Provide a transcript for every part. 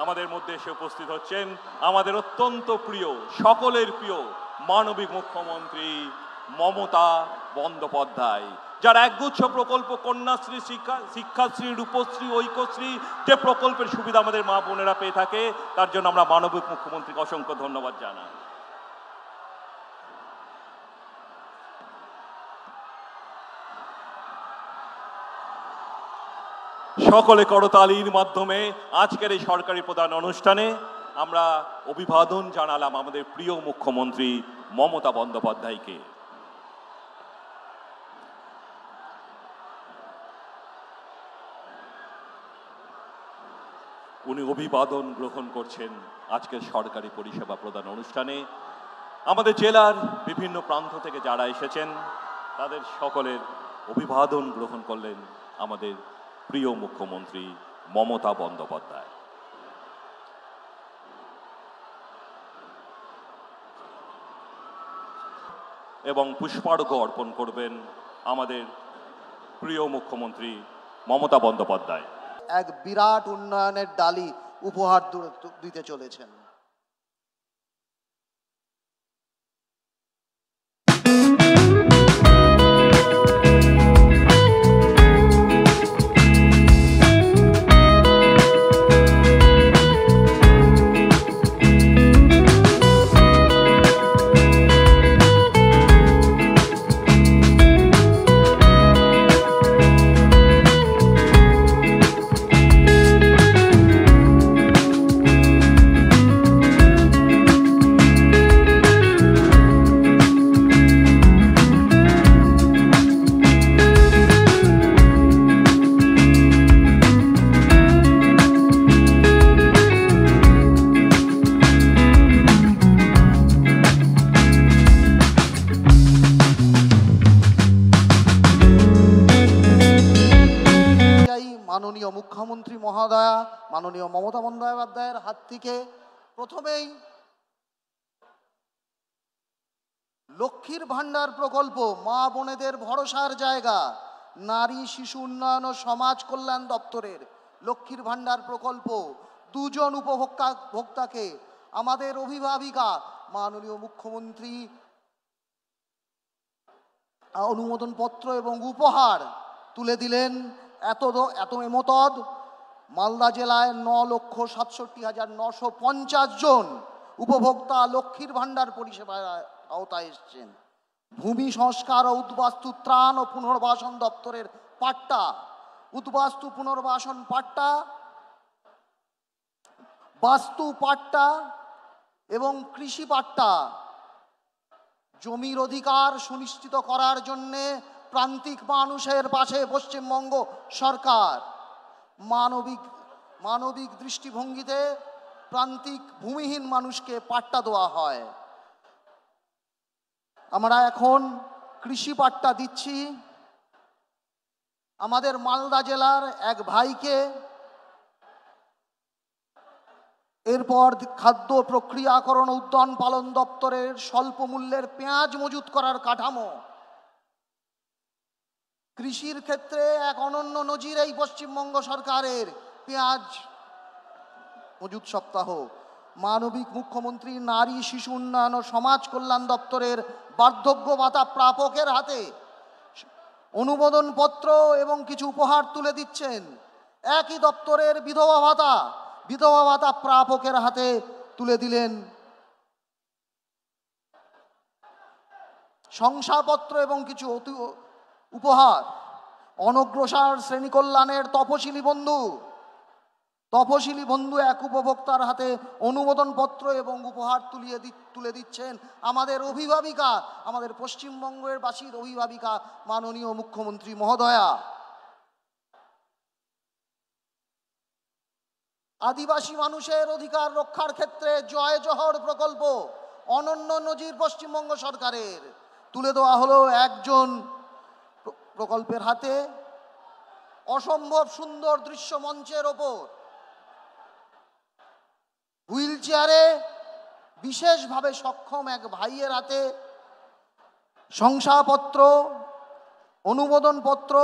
আমাদের মধ্যে এসে উপস্থিত হচ্ছেন আমাদের অত্যন্ত প্রিয়, সকলের প্রিয় মানবিক মুখ্যমন্ত্রী মমতা বন্দ্যোপাধ্যায়, যার একগুচ্ছ প্রকল্প কন্যাশ্রী, শিক্ষাশ্রী, রূপশ্রী, ঐক্যশ্রী, যে প্রকল্পের সুবিধা আমাদের মা বোনেরা পেয়ে থাকে, তার জন্য আমরা মানবিক মুখ্যমন্ত্রীকে অসংখ্য ধন্যবাদ জানাই। সকলে করতালির মাধ্যমে আজকের এই সরকারি প্রধান অনুষ্ঠানে আমরা অভিবাদন জানালাম আমাদের প্রিয় মুখ্যমন্ত্রী মমতা বন্দ্যোপাধ্যায়কে। উনি অভিবাদন গ্রহণ করছেন আজকের সরকারি পরিষেবা প্রদান অনুষ্ঠানে। আমাদের জেলার বিভিন্ন প্রান্ত থেকে যারা এসেছেন তাদের সকলের অভিবাদন গ্রহণ করলেন আমাদের প্রিয় মুখ্যমন্ত্রী মমতা বন্দ্যোপাধ্যায়। এবং পুষ্পার্ঘ্য অর্পণ করবেন আমাদের প্রিয় মুখ্যমন্ত্রী মমতা বন্দ্যোপাধ্যায়। এক বিরাট উন্নয়নের ডালি উপহার দিতে চলেছেন। মাননীয় মুখ্যমন্ত্রী মহোদয়া মাননীয় মমতা বন্দ্যোপাধ্যায়ের হাত থেকে প্রথমেই লক্ষ্মীর ভান্ডার প্রকল্প, মা বোনেদের ভরসার জায়গা, নারী শিশু উন্নয়ন ও সমাজ কল্যাণ দপ্তরের লক্ষ্মীর ভান্ডার প্রকল্প, দুজন উপভোক্তাকে আমাদের অভিভাবিকা মাননীয় মুখ্যমন্ত্রী অনুমোদন পত্র এবং উপহার তুলে দিলেন। এত এমতদ মালদা জেলায় 9,67,950 জন উপভোক্তা লক্ষ্মীর ভান্ডার পরিষেবার আওতায় এসেছেন। ভূমি সংস্কার ও উদ্বাস্তু ত্রাণ ও পুনর্বাসন দপ্তরের পাট্টা, উদ্বাস্তু পুনর্বাসন পাট্টা, বাস্তু পাট্টা এবং কৃষি পাট্টা জমির অধিকার সুনিশ্চিত করার জন্যে প্রান্তিক মানুষের পাশে পশ্চিমবঙ্গ সরকার মানবিক দৃষ্টিভঙ্গিতে প্রান্তিক ভূমিহীন মানুষকে পাট্টা দেওয়া হয়। আমরা এখন কৃষি পাট্টা দিচ্ছি আমাদের মালদা জেলার এক ভাইকে। এরপর খাদ্য প্রক্রিয়াকরণ উদ্যান পালন দপ্তরের স্বল্প মূল্যের পেঁয়াজ মজুত করার কাঠামো, কৃষির ক্ষেত্রে এক অনন্য নজির এই পশ্চিমবঙ্গ সরকারের পেঁয়াজ মজুত সপ্তাহ। মানবিক মুখ্যমন্ত্রী নারী শিশু উন্নয়ন ও সমাজ কল্যাণ দপ্তরের বার্ধক্য ভাতা প্রাপকের হাতে অনুমোদন পত্র এবং কিছু উপহার তুলে দিচ্ছেন। একই দপ্তরের বিধবা ভাতা প্রাপকের হাতে তুলে দিলেন শংসাপত্র এবং কিছু উপহার। অনগ্রসর শ্রেণী কল্যাণের তপশিলি বন্ধু এক উপভোক্তার হাতে অনুমোদন পত্র এবং উপহার তুলে দিচ্ছেন আমাদের অভিভাবিকা, আমাদের পশ্চিমবঙ্গের বাসীর অভিভাবিকা মাননীয় মুখ্যমন্ত্রী মহোদয়া। আদিবাসী মানুষের অধিকার রক্ষার ক্ষেত্রে জয় জোহর প্রকল্প অনন্য নজির পশ্চিমবঙ্গ সরকারের। তুলে দেওয়া হলো একজন প্রকল্পের হাতে অসম্ভব সুন্দর দৃশ্য মঞ্চের ওপর হুইল চেয়ারে বিশেষভাবে সক্ষম এক ভাইয়ের হাতে শংসাপত্র, অনুমোদন পত্র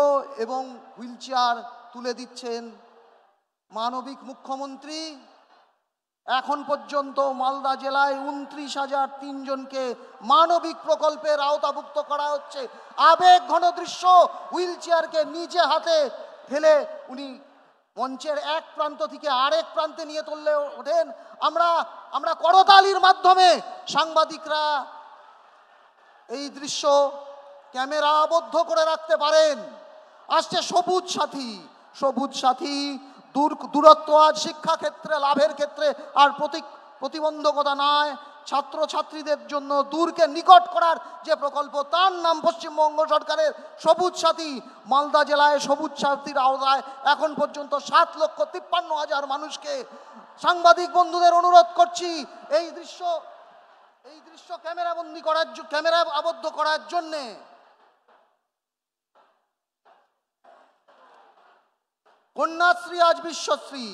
এবং হুইল চেয়ার তুলে দিচ্ছেন মানবিক মুখ্যমন্ত্রী এখন পর্যন্ত মালদা জেলায় 29,003 জনকে মানবিক প্রকল্পের আওতাভুক্ত করা হচ্ছে। আবেগ ঘন দৃশ্য, হুইল চেয়ারকে নিজে হাতে ঠেলে উনি মঞ্চের এক প্রান্ত থেকে আরেক প্রান্তে নিয়ে তুললে ওঠেন। আমরা করতালির মাধ্যমে সাংবাদিকরা এই দৃশ্য ক্যামেরা আবদ্ধ করে রাখতে পারেন। আসছে সবুজ সাথী। সবুজ সাথী দূরত্ব আজ শিক্ষাক্ষেত্রে লাভের ক্ষেত্রে আর প্রতিবন্ধকতা নয়, ছাত্রছাত্রীদের জন্য দূরকে নিকট করার যে প্রকল্প, তার নাম পশ্চিমবঙ্গ সরকারের সবুজ সাথী। মালদা জেলায় সবুজ সাথীর আওতায় এখন পর্যন্ত 7,53,000 মানুষকে, সাংবাদিক বন্ধুদের অনুরোধ করছি এই দৃশ্য ক্যামেরা আবদ্ধ করার জন্যে। কন্যাশ্রী আজ বিশ্বশ্রী,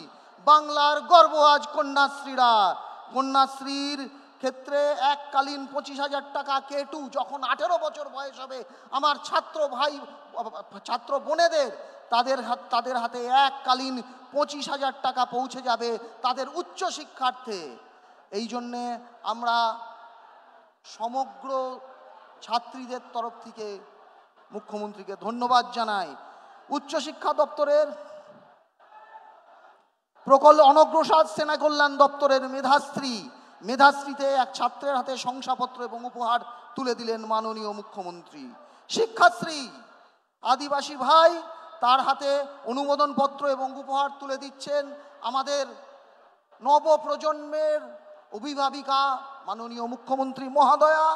বাংলার গর্ব আজ কন্যাশ্রীরা। কন্যাশ্রীর ক্ষেত্রে এককালীন 25,000 টাকা K2, যখন 18 বছর বয়স হবে আমার ছাত্র বোনেদের, তাদের হাতে এককালীন 25,000 টাকা পৌঁছে যাবে তাদের উচ্চ শিক্ষার্থে। এই জন্যে আমরা সমগ্র ছাত্রীদের তরফ থেকে মুখ্যমন্ত্রীকে ধন্যবাদ জানাই। উচ্চশিক্ষা দপ্তরের অনগ্রসর সেনা কল্যাণ দপ্তরের মেধাশ্রীতে এক ছাত্রের হাতে শংসাপত্র এবং উপহার তুলে দিলেন মাননীয় মুখ্যমন্ত্রী। শিক্ষাশ্রী আদিবাসী ভাই, তার হাতে অনুমোদন পত্র এবং উপহার তুলে দিচ্ছেন আমাদের নবপ্রজন্মের অভিভাবিকা মাননীয় মুখ্যমন্ত্রী মহোদয়া।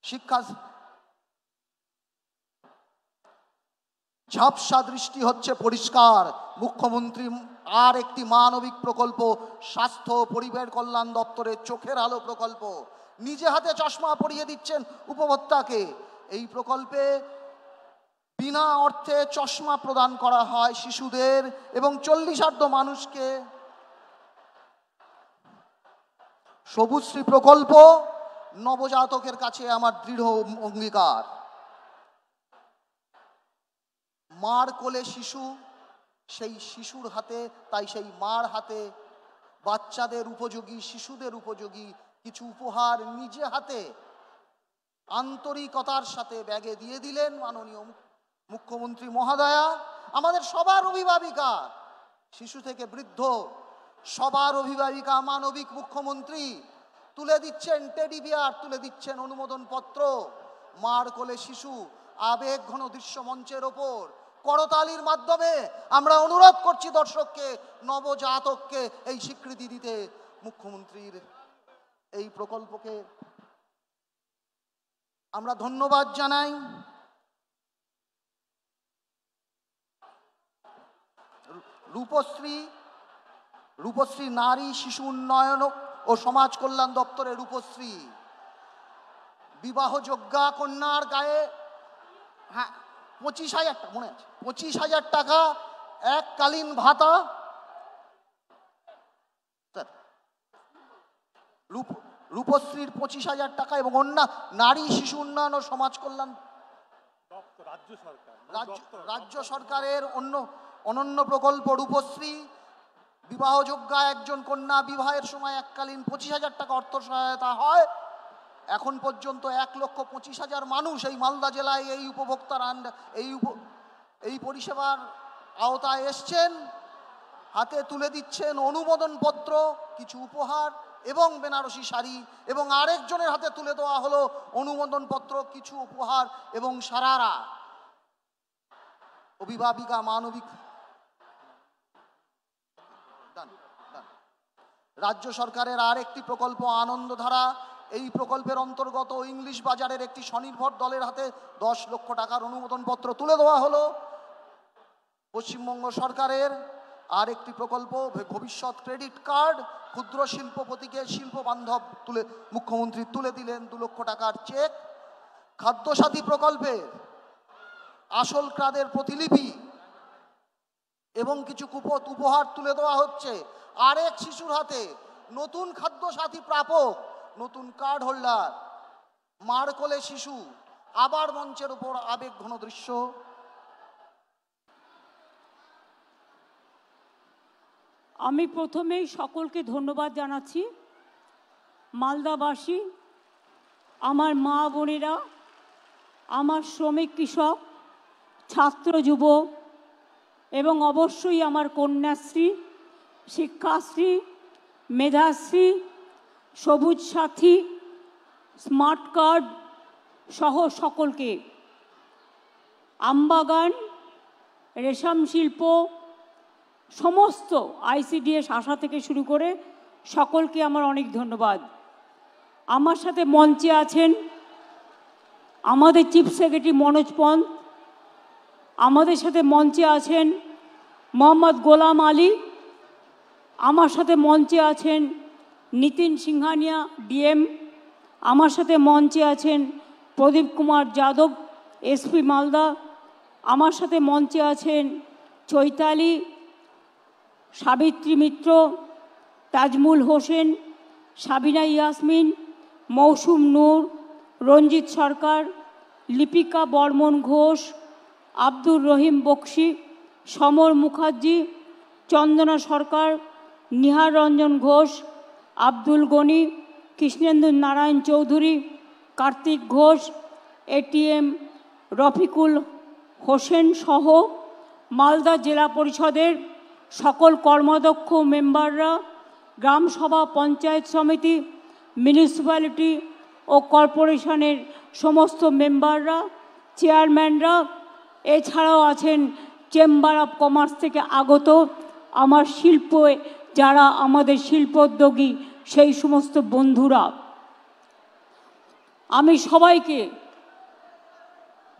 শিক্ষা ঝাপসা দৃষ্টি হচ্ছে পরিষ্কার। মুখ্যমন্ত্রী আর একটি মানবিক প্রকল্প, স্বাস্থ্য পরিবার কল্যাণ দপ্তরের চোখের আলো প্রকল্প, নিজে হাতে চশমা পরিয়ে দিচ্ছেন উপভোক্তাকে। এই প্রকল্পে বিনা অর্থে চশমা প্রদান করা হয় শিশুদের এবং 40,000 মানুষকে। সবুজশ্রী প্রকল্প নবজাতকের কাছে আমার দৃঢ় অঙ্গীকার। মার কোলে শিশু, সেই শিশুর হাতে, তাই সেই মার হাতে বাচ্চাদের উপযোগী, শিশুদের উপযোগী কিছু উপহার নিজে হাতে আন্তরিকতার সাথে ব্যাগে দিয়ে দিলেন মাননীয় মুখ্যমন্ত্রী মহোদয়া। আমাদের সবার অভিভাবিকা, শিশু থেকে বৃদ্ধ সবার অভিভাবিকা মানবিক মুখ্যমন্ত্রী তুলে দিচ্ছেন টেডি বিয়ার, তুলে দিচ্ছেন অনুমোদন পত্র। মার কোলে শিশু, আবেগ ঘন দৃশ্য মঞ্চের ওপর করতালির মাধ্যমে আমরা অনুরোধ করছি দর্শককে, নবজাতককে এই স্বীকৃতি দিতে। মুখ্যমন্ত্রীর এই প্রকল্পকে আমরা ধন্যবাদ জানাই। রূপশ্রী নারী শিশু উন্নয়ন ও সমাজ কল্যাণ দপ্তরের রূপশ্রী, বিবাহযোগ্যা কন্যার গায়ে 25,000 টাকা, মনে আছে 25,000 টাকা এককালীন ভাতা। রূপশ্রীর 25,000 টাকা এবং নারী শিশু উন্নয়ন ও সমাজ কল্যাণ রাজ্য সরকারের অনন্য প্রকল্প রূপশ্রী। বিবাহযোগ্যা একজন কন্যা বিবাহের সময় এককালীন 25,000 টাকা অর্থ সহায়তা হয়। এখন পর্যন্ত 1,25,000 মানুষ এই মালদা জেলায় এই উপভোক্তার এই পরিষেবার আওতায় এসছেন। হাতে তুলে দিচ্ছেন অনুমোদন পত্র, কিছু উপহার এবং বেনারসি শাড়ি, এবং আরেকজনের হাতে তুলে দেওয়া হলো অনুমোদন পত্র, কিছু উপহার এবং সারারা। অভিভাবিকা মানবিক রাজ্য সরকারের আর একটি প্রকল্প আনন্দধারা। এই প্রকল্পের অন্তর্গত ইংলিশ বাজারের একটি স্বনির্ভর দলের হাতে 10 লক্ষ টাকার অনুমোদন পত্র তুলে দেওয়া হলো। পশ্চিমবঙ্গ সরকারের আর একটি প্রকল্প ভবিষ্যৎ ক্রেডিট কার্ড, ক্ষুদ্র শিল্পপতিকে শিল্প বান্ধব মুখ্যমন্ত্রী তুলে দিলেন 2 লক্ষ টাকার চেক। খাদ্যসাথী প্রকল্পের আসল কার্ডের প্রতিলিপি এবং কিছু উপহার তুলে দেওয়া হচ্ছে আরেক শিশুর হাতে। নতুন খাদ্যসাথী প্রাপক, নতুন কার্ড হোল্ডার, মার কোলে শিশু। আবার মঞ্চের উপর আবেগ ঘন দৃশ্য। আমি প্রথমেই সকলকে ধন্যবাদ জানাচ্ছি। মালদাবাসী, আমার মা বোনেরা, আমার শ্রমিক কৃষক, ছাত্র যুব এবং অবশ্যই আমার কন্যাশ্রী, শিক্ষাশ্রী, মেধাশ্রী, সবুজ সাথী, স্মার্ট কার্ড সহ সকলকে, আমবাগান, রেশম শিল্প, সমস্ত ICDS আশা থেকে শুরু করে সকলকে আমার অনেক ধন্যবাদ। আমার সাথে মঞ্চে আছেন আমাদের চিফ সেক্রেটারি মনোজ পন্ত, আমাদের সাথে মঞ্চে আছেন মোহাম্মদ গোলাম আলী, আমার সাথে মঞ্চে আছেন নিতিন সিংহানিয়া DM, আমার সাথে মঞ্চে আছেন প্রদীপ কুমার যাদব SP মালদা, আমার সাথে মঞ্চে আছেন চৈতালি, সাবিত্রী মিত্র, তাজমুল হোসেন, সাবিনা ইয়াসমিন, মৌসুম নূর, রঞ্জিত সরকার, লিপিকা বর্মন ঘোষ, আব্দুর রহিম বক্সি, সমর মুখার্জি, চন্দনা সরকার, নিহার রঞ্জন ঘোষ, আব্দুল গনি, কৃষ্ণেন্দু নারায়ণ চৌধুরী, কার্তিক ঘোষ, ATM রফিকুল হোসেন সহ মালদা জেলা পরিষদের সকল কর্মদক্ষ মেম্বাররা, গ্রামসভা, পঞ্চায়েত সমিতি, মিউনিসিপ্যালিটি ও কর্পোরেশনের সমস্ত মেম্বাররা, চেয়ারম্যানরা, এছাড়াও আছেন চেম্বার অফ কমার্স থেকে আগত আমার শিল্পে যারা আমাদের শিল্পোদ্যোগী সেই সমস্ত বন্ধুরা, আমি সবাইকে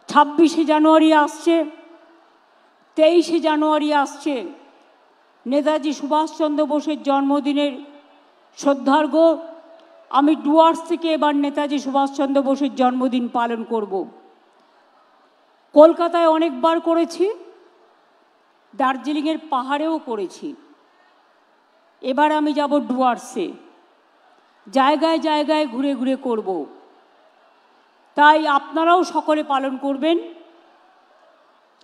26শে জানুয়ারি আসছে, 23শে জানুয়ারি আসছে, নেতাজি সুভাষচন্দ্র বোসের জন্মদিনের শ্রদ্ধার্ঘ্য। আমি ডুয়ার্স থেকে এবার নেতাজি সুভাষচন্দ্র বোসের জন্মদিন পালন করব। কলকাতায় অনেকবার করেছি, দার্জিলিংয়ের পাহাড়েও করেছি, এবার আমি যাব ডুয়ার্সে, জায়গায় জায়গায় ঘুরে ঘুরে করব। তাই আপনারাও সকলে পালন করবেন।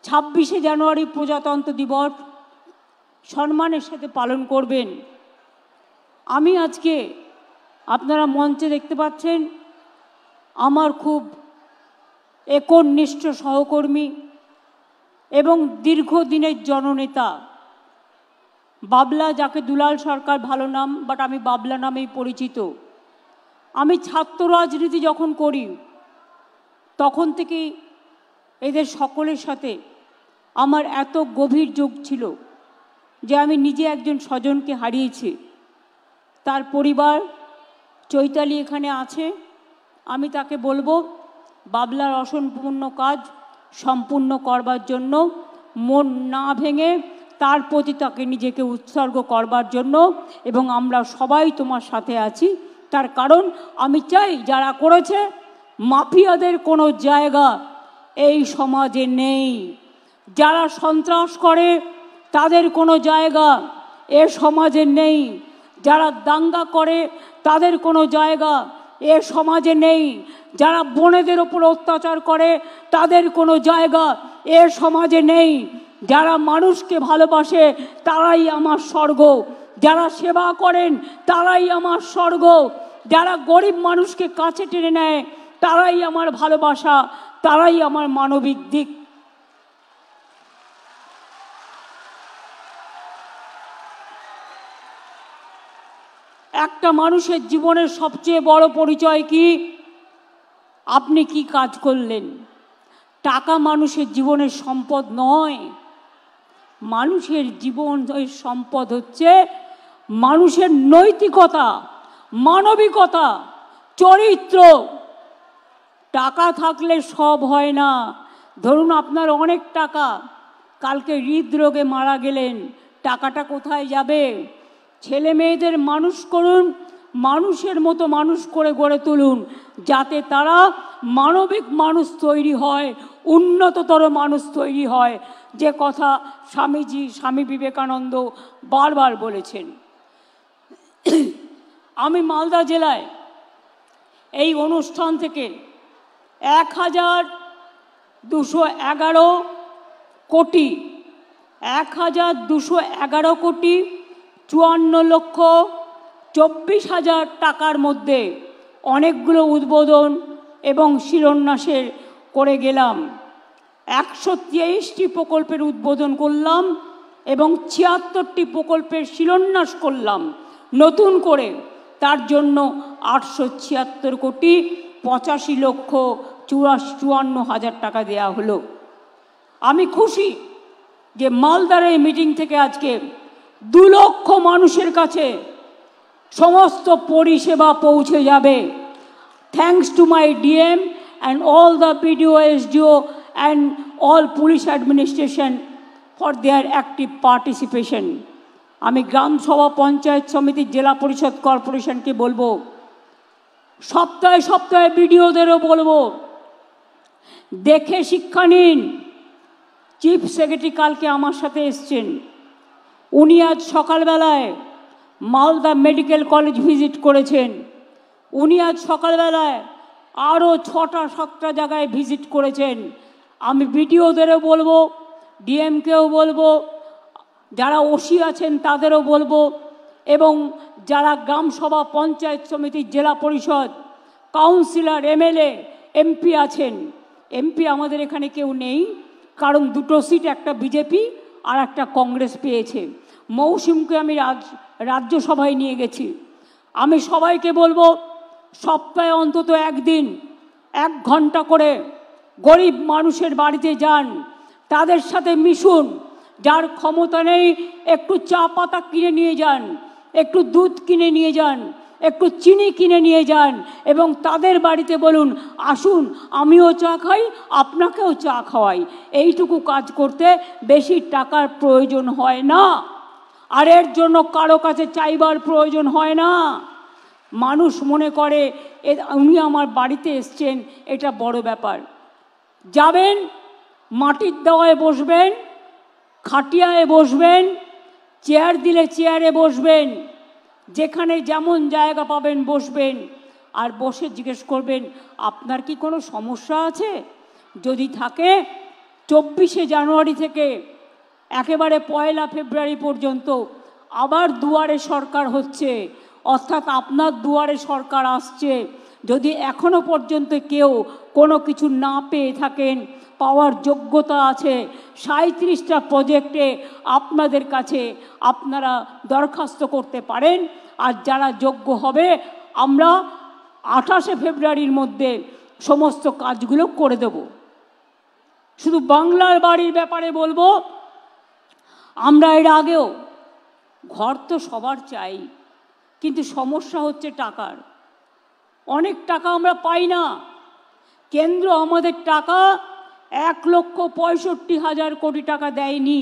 26শে জানুয়ারি প্রজাতন্ত্র দিবস সম্মানের সাথে পালন করবেন। আমি আজকে, আপনারা মঞ্চে দেখতে পাচ্ছেন, আমার খুব একনিষ্ঠ সহকর্মী এবং দীর্ঘদিনের জননেতা বাবলা, যাকে দুলাল সরকার ভালো নাম, বাট আমি বাবলা নামেই পরিচিত। আমি ছাত্র রাজনীতি যখন করি তখন থেকেই এদের সকলের সাথে আমার এত গভীর যোগ ছিল যে আমি নিজে একজন স্বজনকে হারিয়েছি। তার পরিবার চৈতালি এখানে আছে, আমি তাকে বলবো বাবলার অসম্পূর্ণ কাজ সম্পূর্ণ করবার জন্য, মন না ভেঙে তার প্রতি তাকে নিজেকে উৎসর্গ করবার জন্য, এবং আমরা সবাই তোমার সাথে আছি। তার কারণ আমি চাই যারা করেছে মাফিয়াদের কোনো জায়গা এই সমাজে নেই, যারা সন্ত্রাস করে তাদের কোনো জায়গা এ সমাজে নেই, যারা দাঙ্গা করে তাদের কোনো জায়গা এ সমাজে নেই, যারা বোনেদের ওপর অত্যাচার করে তাদের কোনো জায়গা এ সমাজে নেই, যারা মানুষকে ভালোবাসে তারাই আমার স্বর্গ, যারা সেবা করেন তারাই আমার স্বর্গ, যারা গরিব মানুষকে কাছে টেনে নেয় তারাই আমার ভালোবাসা, তারাই আমার মানবিক দিক। একটা মানুষের জীবনের সবচেয়ে বড় পরিচয় কি? আপনি কি কাজ করলেন। টাকা মানুষের জীবনের সম্পদ নয়, মানুষের জীবনের সম্পদ হচ্ছে মানুষের নৈতিকতা, মানবিকতা, চরিত্র। টাকা থাকলে সব হয় না। ধরুন আপনার অনেক টাকা, কালকে হৃদরোগে মারা গেলেন, টাকাটা কোথায় যাবে? ছেলে মেয়েদের মানুষ করুন, মানুষের মতো মানুষ করে গড়ে তুলুন, যাতে তারা মানবিক মানুষ তৈরি হয়, উন্নততর মানুষ তৈরি হয়, যে কথা স্বামী বিবেকানন্দ বারবার বলেছেন। আমি মালদা জেলায় এই অনুষ্ঠান থেকে 1211 কোটি 54,24,000 টাকার মধ্যে অনেকগুলো উদ্বোধন এবং শিলান্যাসের করে গেলাম। 123টি প্রকল্পের উদ্বোধন করলাম এবং 76টি প্রকল্পের শিলান্যাস করলাম নতুন করে। তার জন্য 875,85,54,000 টাকা দেয়া হলো। আমি খুশি যে মালদার এই মিটিং থেকে আজকে 2 লক্ষ মানুষের কাছে সমস্ত পরিষেবা পৌঁছে যাবে। Thanks to my DM and all the BDO, SDO and all police administration for their active participation. আমি গ্রাম সভা, পঞ্চায়েত সমিতি, জেলা পরিষদ, কর্পোরেশনকে বলবো, সপ্তাহে সপ্তাহে বিডিওদেরও বলবো, দেখে শিক্ষা নিন। চিফ সেক্রেটারি কালকে আমার সাথে এসছেন, উনি আজ সকালবেলায় মালদা মেডিকেল কলেজ ভিজিট করেছেন। উনি আজ সকালবেলায় আরও 6টা-7টা জায়গায় ভিজিট করেছেন। আমি বিডিওদেরও বলবো, ডিএমকেও বলবো, যারা ওসি আছেন তাদেরও বলবো, এবং যারা গ্রাম সভা, পঞ্চায়েত সমিতি, জেলা পরিষদ, কাউন্সিলর, এমএলএ, এমপি আছেন। এমপি আমাদের এখানে কেউ নেই, কারণ 2টো সিট, একটা বিজেপি আর একটা কংগ্রেস পেয়েছে। মৌসুমকে আমি রাজ্যসভায় নিয়ে গেছি। আমি সবাইকে বলবো, সপ্তাহে অন্তত একদিন 1 ঘন্টা করে গরিব মানুষের বাড়িতে যান, তাদের সাথে মিশুন। যার ক্ষমতা নেই একটু চা পাতা কিনে নিয়ে যান, একটু দুধ কিনে নিয়ে যান, একটু চিনি কিনে নিয়ে যান, এবং তাদের বাড়িতে বলুন, আসুন আমিও চা খাই, আপনাকেও চা খাওয়াই। এইটুকু কাজ করতে বেশি টাকার প্রয়োজন হয় না, আর এর জন্য কারো কাছে চাইবার প্রয়োজন হয় না। মানুষ মনে করে উনি আমার বাড়িতে এসছেন, এটা বড় ব্যাপার। যাবেন, মাটির দেওয়ায় বসবেন, খাটিয়ায় বসবেন, চেয়ার দিলে চেয়ারে বসবেন, যেখানে যেমন জায়গা পাবেন বসবেন, আর বসে জিজ্ঞেস করবেন, আপনার কি কোনো সমস্যা আছে? যদি থাকে 24শে জানুয়ারি থেকে একেবারে 1 ফেব্রুয়ারি পর্যন্ত আবার দুয়ারে সরকার হচ্ছে, অর্থাৎ আপনার দুয়ারে সরকার আসছে। যদি এখনো পর্যন্ত কেউ কোনো কিছু না পেয়ে থাকেন, পাওয়ার যোগ্যতা আছে, 37টা প্রজেক্টে আপনাদের কাছে আপনারা দরখাস্ত করতে পারেন। আর যারা যোগ্য হবে, আমরা 28শে ফেব্রুয়ারির মধ্যে সমস্ত কাজগুলো করে দেব। শুধু বাংলার বাড়ির ব্যাপারে বলবো, আমরা এর আগেও, ঘর তো সবার চাই, কিন্তু সমস্যা হচ্ছে টাকার। অনেক টাকা আমরা পাই না। কেন্দ্র আমাদের টাকা 1,65,000 কোটি টাকা দেয়নি।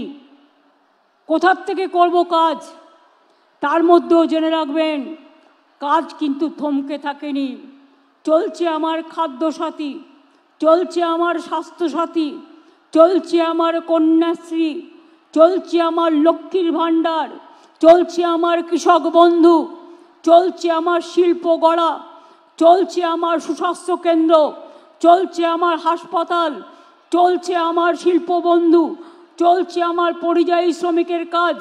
কোথার থেকে করব কাজ? তার মধ্যেও জেনে রাখবেন, কাজ কিন্তু থমকে থাকেনি। চলছে আমার খাদ্যসাথী, চলছে আমার স্বাস্থ্যসাথী, চলছে আমার কন্যাশ্রী, চলছে আমার লক্ষ্মীর ভাণ্ডার, চলছে আমার কৃষক বন্ধু, চলছে আমার শিল্প গড়া, চলছে আমার সুস্বাস্থ্য কেন্দ্র, চলছে আমার হাসপাতাল, চলছে আমার শিল্প বন্ধু, চলছে আমার পরিযায়ী শ্রমিকের কাজ,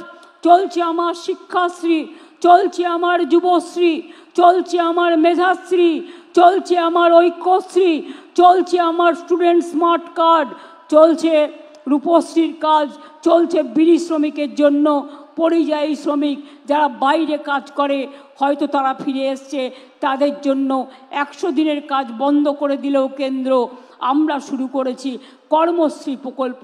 চলছে আমার শিক্ষাশ্রী, চলছে আমার যুবশ্রী, চলছে আমার মেধাশ্রী, চলছে আমার ঐক্যশ্রী, চলছে আমার স্টুডেন্ট স্মার্ট কার্ড, চলছে রূপশ্রীর কাজ, চলছে বিড়ি শ্রমিকের জন্য, পরিযায়ী শ্রমিক যারা বাইরে কাজ করে, হয়তো তারা ফিরে এসছে, তাদের জন্য 100 দিনের কাজ বন্ধ করে দিলেও কেন্দ্র, আমরা শুরু করেছি কর্মশ্রী প্রকল্প,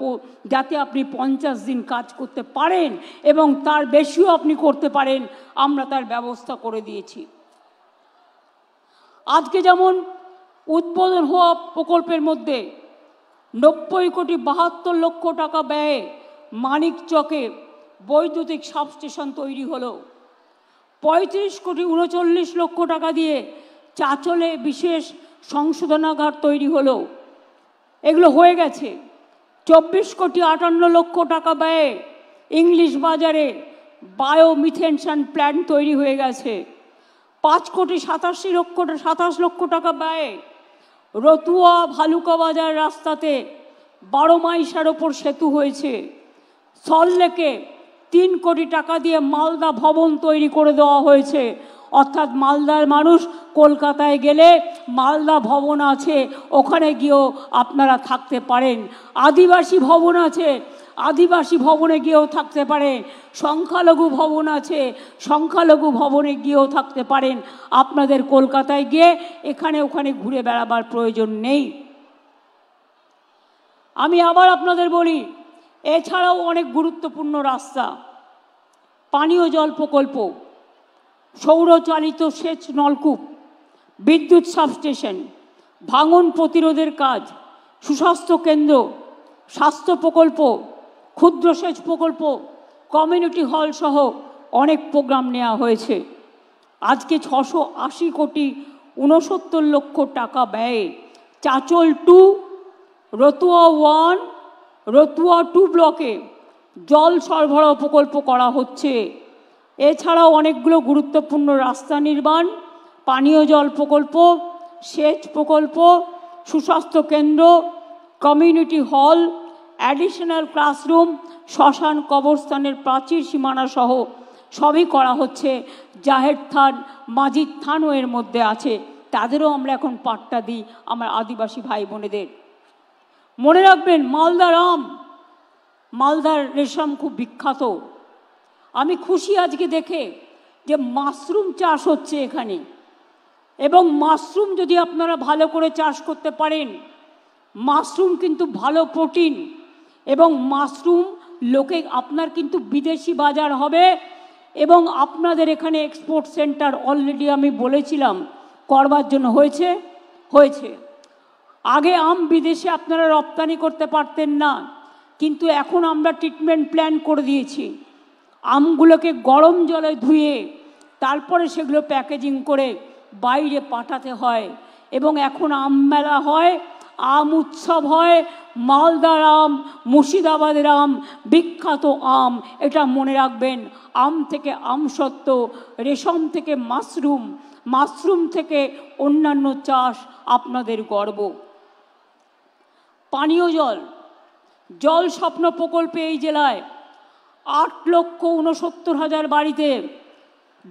যাতে আপনি 50 দিন কাজ করতে পারেন এবং তার বেশিও আপনি করতে পারেন, আমরা তার ব্যবস্থা করে দিয়েছি। আজকে যেমন উদ্বোধন হওয়া প্রকল্পের মধ্যে 90,72,00,000 টাকা ব্যয়ে মানিকচকে বৈদ্যুতিক সাবস্টেশন তৈরি হলো। 35,39,00,000 টাকা দিয়ে চাঁচলে বিশেষ সংশোধনাগার তৈরি হলো। এগুলো হয়ে গেছে। 24,58,00,000 টাকা ব্যয়ে ইংলিশ বাজারে বায়োমিথেনশন প্ল্যান্ট তৈরি হয়ে গেছে। 5,87,00,000 টাকা ব্যয়ে রতুয়া ভালুকা বাজার রাস্তাতে 12 মাইসার ওপর সেতু হয়েছে। সল্টলেকে 3 কোটি টাকা দিয়ে মালদা ভবন তৈরি করে দেওয়া হয়েছে। অর্থাৎ মালদার মানুষ কলকাতায় গেলে মালদা ভবন আছে, ওখানে গিয়েও আপনারা থাকতে পারেন। আদিবাসী ভবন আছে, আদিবাসী ভবনে গিয়েও থাকতে পারেন। সংখ্যালঘু ভবন আছে, সংখ্যালঘু ভবনে গিয়েও থাকতে পারেন। আপনাদের কলকাতায় গিয়ে এখানে ওখানে ঘুরে বেড়াবার প্রয়োজন নেই। আমি আবার আপনাদের বলি, এছাড়াও অনেক গুরুত্বপূর্ণ রাস্তা, পানীয় জল প্রকল্প, সৌরচালিত সেচ নলকূপ, বিদ্যুৎ সাবস্টেশন, ভাঙন প্রতিরোধের কাজ, সুস্বাস্থ্য কেন্দ্র, স্বাস্থ্য প্রকল্প, ক্ষুদ্র সেচ প্রকল্প, কমিউনিটি হল সহ অনেক প্রোগ্রাম নেওয়া হয়েছে। আজকে 680 কোটি 69 লক্ষ টাকা ব্যয়ে চাচল 2, রতুয়া 1, রতুয়া 2 ব্লকে জল সরবরাহ প্রকল্প করা হচ্ছে। এছাড়াও অনেকগুলো গুরুত্বপূর্ণ রাস্তা নির্মাণ, পানীয় জল প্রকল্প, সেচ প্রকল্প, সুস্বাস্থ্য কেন্দ্র, কমিউনিটি হল, অ্যাডিশনাল ক্লাসরুম, শ্মশান কবরস্থানের প্রাচীর সীমানা সহ সবই করা হচ্ছে। জাহের থান, মাজিদ থানও এর মধ্যে আছে, তাদেরও আমরা এখন পাট্টা দিই আমার আদিবাসী ভাই বোনেদের। মনে রাখবেন, মালদার আম, মালদার রেশম খুব বিখ্যাত। আমি খুশি আজকে দেখে যে মাশরুম চাষ হচ্ছে এখানে, এবং মাশরুম যদি আপনারা ভালো করে চাষ করতে পারেন, মাশরুম কিন্তু ভালো প্রোটিন, এবং মাশরুম লোকে আপনার কিন্তু বিদেশি বাজার হবে, এবং আপনাদের এখানে এক্সপোর্ট সেন্টার অলরেডি আমি বলেছিলাম করবার জন্য হয়েছে। আগে আম বিদেশে আপনারা রপ্তানি করতে পারতেন না, কিন্তু এখন আমরা ট্রিটমেন্ট প্ল্যান করে দিয়েছি। আমগুলোকে গরম জলে ধুয়ে তারপরে সেগুলো প্যাকেজিং করে বাইরে পাঠাতে হয়, এবং এখন আম মেলা হয়, আম উৎসব হয়। মালদার আম, মুর্শিদাবাদের আম বিখ্যাত আম, এটা মনে রাখবেন। আম থেকে আমসত্ত্ব, রেশম থেকে মাশরুম, মাশরুম থেকে অন্যান্য চাষ আপনাদের গর্ব। পানীয় জল, জল স্বপ্ন প্রকল্পে এই জেলায় 8,69,000 বাড়িতে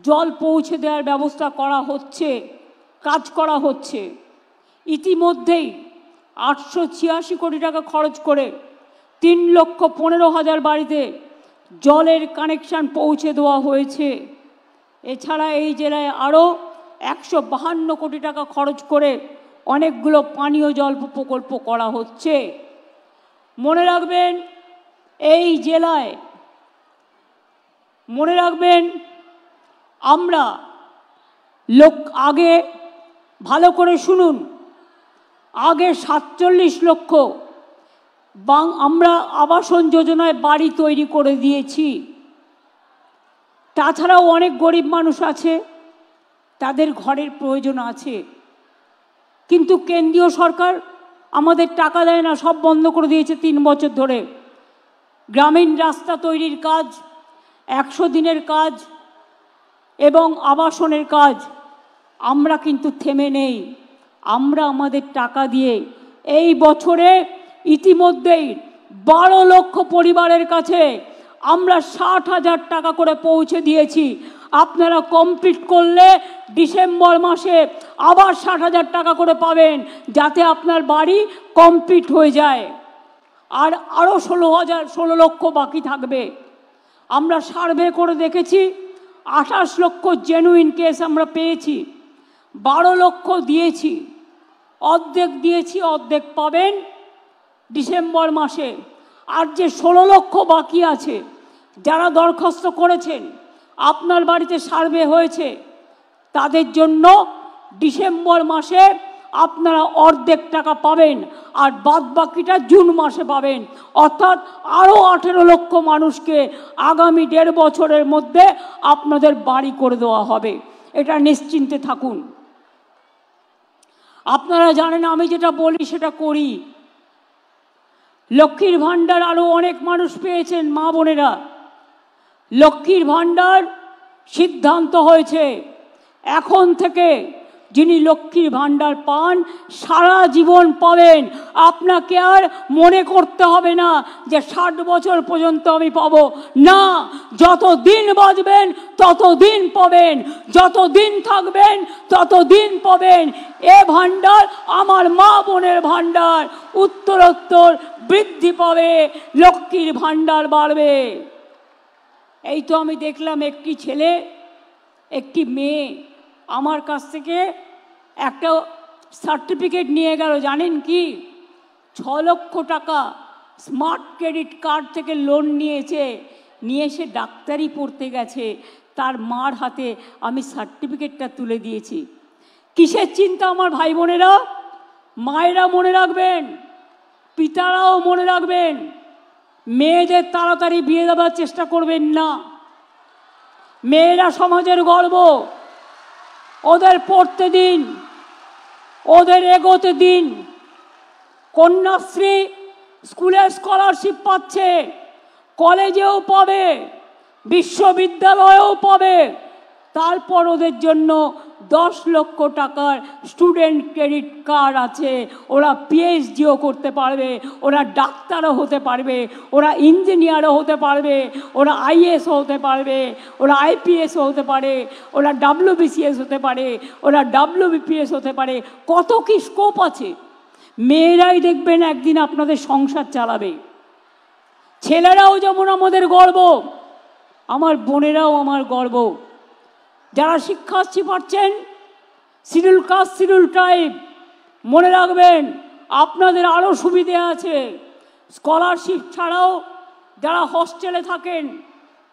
জল পৌঁছে দেওয়ার ব্যবস্থা করা হচ্ছে, কাজ করা হচ্ছে। ইতিমধ্যেই 886 কোটি টাকা খরচ করে 3,15,000 বাড়িতে জলের কানেকশান পৌঁছে দেওয়া হয়েছে। এছাড়া এই জেলায় আরও 152 কোটি টাকা খরচ করে অনেকগুলো পানীয় জল প্রকল্প করা হচ্ছে। মনে রাখবেন, এই জেলায় মনে রাখবেন, আমরা আগে ভালো করে শুনুন, আগে 47 লক্ষ আমরা আবাসন যোজনায় বাড়ি তৈরি করে দিয়েছি। তাছাড়াও অনেক গরিব মানুষ আছে, তাদের ঘরের প্রয়োজন আছে, কিন্তু কেন্দ্রীয় সরকার আমাদের টাকা দেয় না, সব বন্ধ করে দিয়েছে 3 বছর ধরে। গ্রামীণ রাস্তা তৈরির কাজ, 100 দিনের কাজ এবং আবাসনের কাজ, আমরা কিন্তু থেমে নেই। আমরা আমাদের টাকা দিয়ে এই বছরে ইতিমধ্যেই 12 লক্ষ পরিবারের কাছে আমরা 60,000 টাকা করে পৌঁছে দিয়েছি। আপনারা কমপ্লিট করলে ডিসেম্বর মাসে আবার 60,000 টাকা করে পাবেন, যাতে আপনার বাড়ি কমপ্লিট হয়ে যায়। আর আরও 16 লক্ষ বাকি থাকবে। আমরা সার্ভে করে দেখেছি, 28 লক্ষ জেনুইন কেস আমরা পেয়েছি, 12 লক্ষ দিয়েছি, অর্ধেক দিয়েছি, অর্ধেক পাবেন ডিসেম্বর মাসে। আর যে 16 লক্ষ বাকি আছে, যারা দরখাস্ত করেছেন, আপনার বাড়িতে সার্ভে হয়েছে, তাদের জন্য ডিসেম্বর মাসে আপনারা অর্ধেক টাকা পাবেন, আর বাদ বাকিটা জুন মাসে পাবেন। অর্থাৎ আরও 18 লক্ষ মানুষকে আগামী 1.5 বছরের মধ্যে আপনাদের বাড়ি করে দেওয়া হবে, এটা নিশ্চিন্তে থাকুন। আপনারা জানেন, আমি যেটা বলি সেটা করি। লক্ষ্মীর ভাণ্ডার আরও অনেক মানুষ পেয়েছেন, মা বোনেরা। লক্ষ্মীর ভাণ্ডার সিদ্ধান্ত হয়েছে এখন থেকে যিনি লক্ষ্মীর ভাণ্ডার পান সারা জীবন পাবেন। আপনাকে আর মনে করতে হবে না যে 60 বছর পর্যন্ত আমি পাবো না, যতদিন বাঁচবেন ততদিন পাবেন, যতদিন থাকবেন ততদিন পাবেন। এ ভাণ্ডার আমার মা বোনের ভাণ্ডার, উত্তরোত্তর বৃদ্ধি পাবে, লক্ষ্মীর ভাণ্ডার বাড়বে। এই তো আমি দেখলাম একটি ছেলে একটি মেয়ে আমার কাছ থেকে একটা সার্টিফিকেট নিয়ে গেল। জানেন কি? 6 লক্ষ টাকা স্মার্ট ক্রেডিট কার্ড থেকে লোন নিয়েছে, নিয়ে সে ডাক্তারি পড়তে গেছে। তার মার হাতে আমি সার্টিফিকেটটা তুলে দিয়েছি। কিসের চিন্তা আমার ভাই বোনেরা? মায়েরা মনে রাখবেন, পিতারাও মনে রাখবেন, মেয়েদের তাড়াতাড়ি বিয়ে দেওয়ার চেষ্টা করবেন না। মেয়েরা সমাজের গর্ব, ওদের পড়তে দিন, ওদের এগোতে দিন। কন্যাশ্রী স্কুলে স্কলারশিপ পাচ্ছে, কলেজেও পাবে, বিশ্ববিদ্যালয়েও পাবে। তারপর ওদের জন্য 10 লক্ষ টাকার স্টুডেন্ট ক্রেডিট কার্ড আছে। ওরা পিএইচডিও করতে পারবে, ওরা ডাক্তারও হতে পারবে, ওরা ইঞ্জিনিয়ারও হতে পারবে, ওরা আইএসও হতে পারবে, ওরা আইপিএসও হতে পারে, ওরা ডাব্লিউবিসিএস হতে পারে, ওরা ডাব্লিউবিপিএস হতে পারে। কত কি স্কোপ আছে। মেয়েরাই দেখবেন একদিন আপনাদের সংসার চালাবে। ছেলেরাও যেমন আমাদের গর্ব, আমার বোনেরাও আমার গর্ব। যারা শিক্ষার্থী পাচ্ছেন, শিডিউল কাস্ট শিডিউল ট্রাইব, মনে রাখবেন আপনাদের আরও সুবিধে আছে। স্কলারশিপ ছাড়াও যারা হস্টেলে থাকেন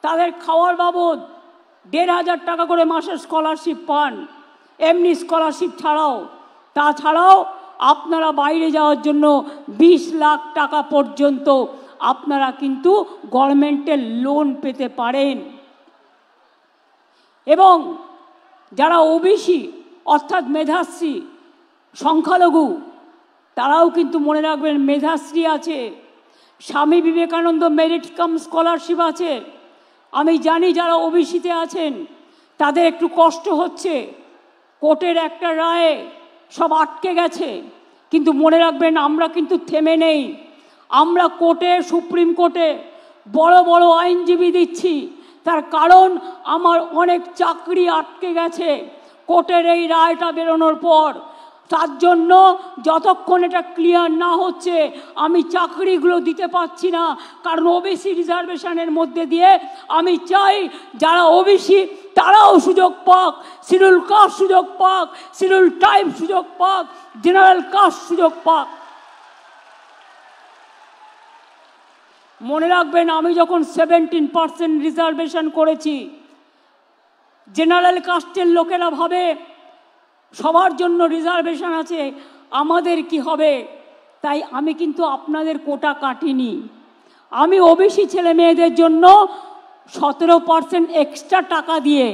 তাদের খাওয়ার বাবদ 1,500 টাকা করে মাসের স্কলারশিপ পান, এমনি স্কলারশিপ ছাড়াও। তাছাড়াও আপনারা বাইরে যাওয়ার জন্য 20 লাখ টাকা পর্যন্ত আপনারা কিন্তু গভর্নমেন্টের লোন পেতে পারেন। এবং যারা ওবিসি অর্থাৎ মেধাশ্রী, সংখ্যালঘু, তারাও কিন্তু মনে রাখবেন মেধাশ্রী আছে, Swami Vivekananda merit cum scholarship আছে। আমি জানি যারা ওবিসিতে আছেন তাদের একটু কষ্ট হচ্ছে, কোর্টের একটা রায়ে সব আটকে গেছে, কিন্তু মনে রাখবেন আমরা কিন্তু থেমে নেই। আমরা কোর্টে, সুপ্রিম কোর্টে বড় বড় আইনজীবী দিচ্ছি। তার কারণ আমার অনেক চাকরি আটকে গেছে কোর্টের এই রায়টা বেরোনোর পর। তার জন্য যতক্ষণ এটা ক্লিয়ার না হচ্ছে আমি চাকরিগুলো দিতে পারছি না। কারণ ওবিসি রিজার্ভেশনের মধ্যে দিয়ে আমি চাই যারা ওবিসি তারাও সুযোগ পাক, শিডিউল কাস্ট সুযোগ পাক, শিডিউল ট্রাইব সুযোগ পাক, জেনারেল কাস্ট সুযোগ পাক। মনে রাখবেন আমি যখন 17% রিজার্ভেশন করেছি, জেনারেল কাস্টের লোকেরা ভাবে সবার জন্য রিজার্ভেশন আছে, আমাদের কি হবে। তাই আমি কিন্তু আপনাদের কোটা কাটিনি। আমি ওবিসি ছেলে মেয়েদের জন্য 17% এক্সট্রা টাকা দিয়ে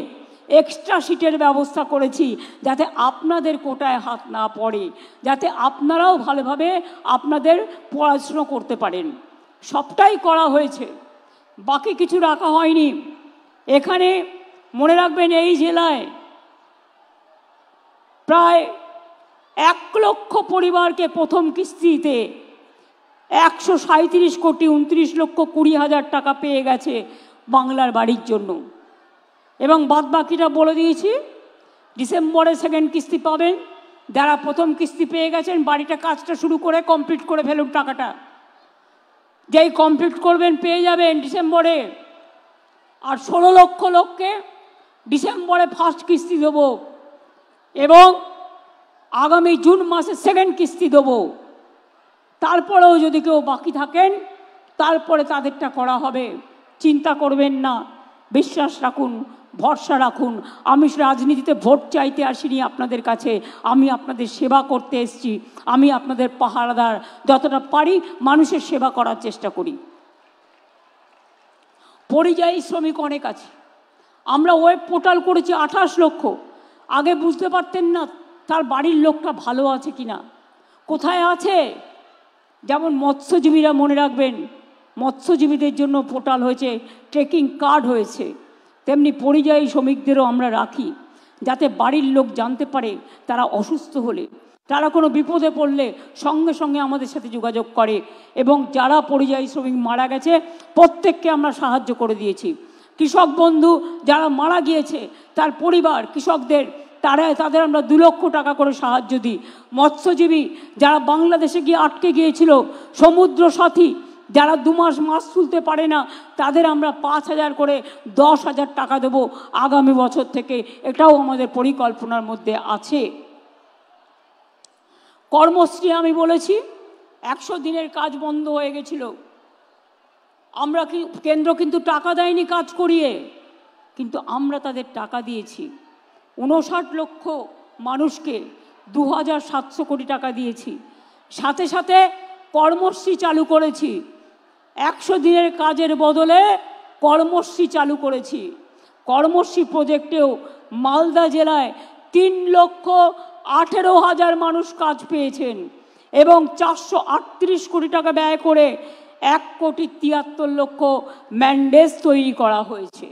এক্সট্রা সিটের ব্যবস্থা করেছি, যাতে আপনাদের কোটায় হাত না পড়ে, যাতে আপনারাও ভালোভাবে আপনাদের পড়াশুনো করতে পারেন। সবটাই করা হয়েছে, বাকি কিছু রাখা হয়নি। এখানে মনে রাখবেন এই জেলায় প্রায় 1 লক্ষ পরিবারকে প্রথম কিস্তিতে 137 কোটি 29,20,000 টাকা পেয়ে গেছে বাংলার বাড়ির জন্য। এবং বাদবাকিটা বলে দিয়েছি, ডিসেম্বরে সেকেন্ড কিস্তি পাবেন। যারা প্রথম কিস্তি পেয়ে গেছেন বাড়িটা কাজটা শুরু করে কমপ্লিট করে ফেলুন। টাকাটা যেই কমপ্লিট করবেন পেয়ে যাবেন ডিসেম্বরে। আর 16 লক্ষ লোককে ডিসেম্বরে ফার্স্ট কিস্তি দেবো এবং আগামী জুন মাসে সেকেন্ড কিস্তি দেবো। তারপরেও যদি কেউ বাকি থাকেন তারপরে তাদেরটা করা হবে। চিন্তা করবেন না, বিশ্বাস রাখুন, ভরসা রাখুন। আমি রাজনীতিতে ভোট চাইতে আসিনি আপনাদের কাছে, আমি আপনাদের সেবা করতে এসেছি। আমি আপনাদের পাহারাদার, যতটা পারি মানুষের সেবা করার চেষ্টা করি। পরিযায়ী শ্রমিক অনেক আছে। আমরা ওয়েব পোর্টাল করেছি 28 লক্ষ। আগে বুঝতে পারতেন না তার বাড়ির লোকটা ভালো আছে কিনা, কোথায় আছে। যেমন মৎস্যজীবীরা মনে রাখবেন, মৎস্যজীবীদের জন্য পোর্টাল হয়েছে, ট্রেকিং কার্ড হয়েছে, তেমনি পরিযায়ী শ্রমিকদেরও আমরা রাখি। যাতে বাড়ির লোক জানতে পারে তারা অসুস্থ হলে, তারা কোনো বিপদে পড়লে সঙ্গে সঙ্গে আমাদের সাথে যোগাযোগ করে। এবং যারা পরিযায়ী শ্রমিক মারা গেছে প্রত্যেককে আমরা সাহায্য করে দিয়েছি। কৃষক বন্ধু যারা মারা গিয়েছে তার পরিবার, কৃষকদের তাদের আমরা 2 লক্ষ টাকা করে সাহায্য দিই। মৎস্যজীবী যারা বাংলাদেশে গিয়ে আটকে গিয়েছিল, সমুদ্র সাথী যারা 2 মাস মাছ তুলতে পারে না, তাদের আমরা 5,000 করে 10,000 টাকা দেব আগামী বছর থেকে। এটাও আমাদের পরিকল্পনার মধ্যে আছে। কর্মশ্রী আমি বলেছি 100 দিনের কাজ বন্ধ হয়ে গেছিল। আমরা কেন্দ্র কিন্তু টাকা দেয়নি কাজ করিয়ে, কিন্তু আমরা তাদের টাকা দিয়েছি। 59 লক্ষ মানুষকে 2,700 কোটি টাকা দিয়েছি। সাথে সাথে কর্মশ্রী চালু করেছি। 100 দিনের কাজের বদলে কর্মশ্রী চালু করেছি। কর্মশ্রী প্রজেক্টেও মালদা জেলায় 3,18,000 মানুষ কাজ পেয়েছেন এবং 438 কোটি টাকা ব্যয় করে 1,73,00,000 ম্যান্ডেজ তৈরি করা হয়েছে।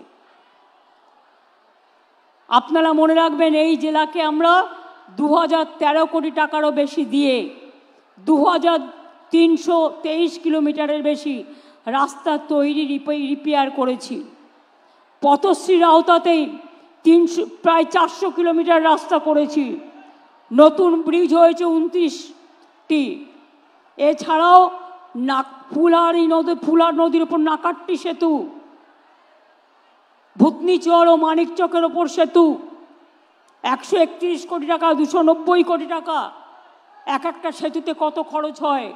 আপনারা মনে রাখবেন, এই জেলাকে আমরা 2,013 কোটি টাকারও বেশি দিয়ে 2,323 কিলোমিটারের বেশি রাস্তা তৈরি রিপেয়ার করেছি। পথশ্রীর আওতাতেই প্রায় 400 কিলোমিটার রাস্তা করেছি। নতুন ব্রিজ হয়েছে 29টি। এছাড়াও ফুলার নদীর ওপর নাকাট্টি সেতু, ভূতনিচর ও মানিকচকের ওপর সেতু 131 কোটি টাকা, 290 কোটি টাকা। একটা সেতুতে কত খরচ হয়?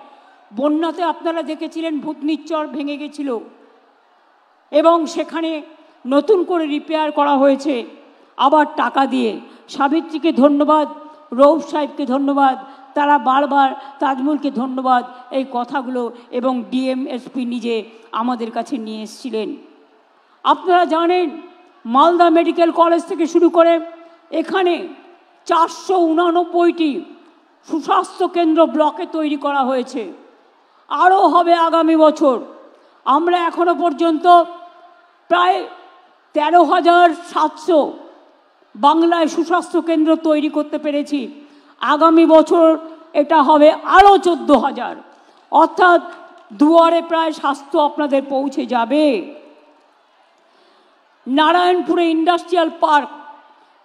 বন্যাতে আপনারা দেখেছিলেন ভূতনিচর ভেঙে গেছিল এবং সেখানে নতুন করে রিপেয়ার করা হয়েছে আবার টাকা দিয়ে। সাবিত্রীকে ধন্যবাদ, রৌফ সাহেবকে ধন্যবাদ, তারা বারবার, তাজমুলকে ধন্যবাদ, এই কথাগুলো এবং ডিএমএসপি নিজে আমাদের কাছে নিয়ে এসেছিলেন। আপনারা জানেন মালদা মেডিকেল কলেজ থেকে শুরু করে এখানে 489টি সুস্বাস্থ্য কেন্দ্র ব্লকে তৈরি করা হয়েছে। আরও হবে আগামী বছর। আমরা এখনো পর্যন্ত প্রায় 13,700 বাংলায় সুস্বাস্থ্য কেন্দ্র তৈরি করতে পেরেছি। আগামী বছর এটা হবে আরও 14,000, অর্থাৎ দুয়ারে প্রায় স্বাস্থ্য আপনাদের পৌঁছে যাবে। নারায়ণপুরে ইন্ডাস্ট্রিয়াল পার্ক,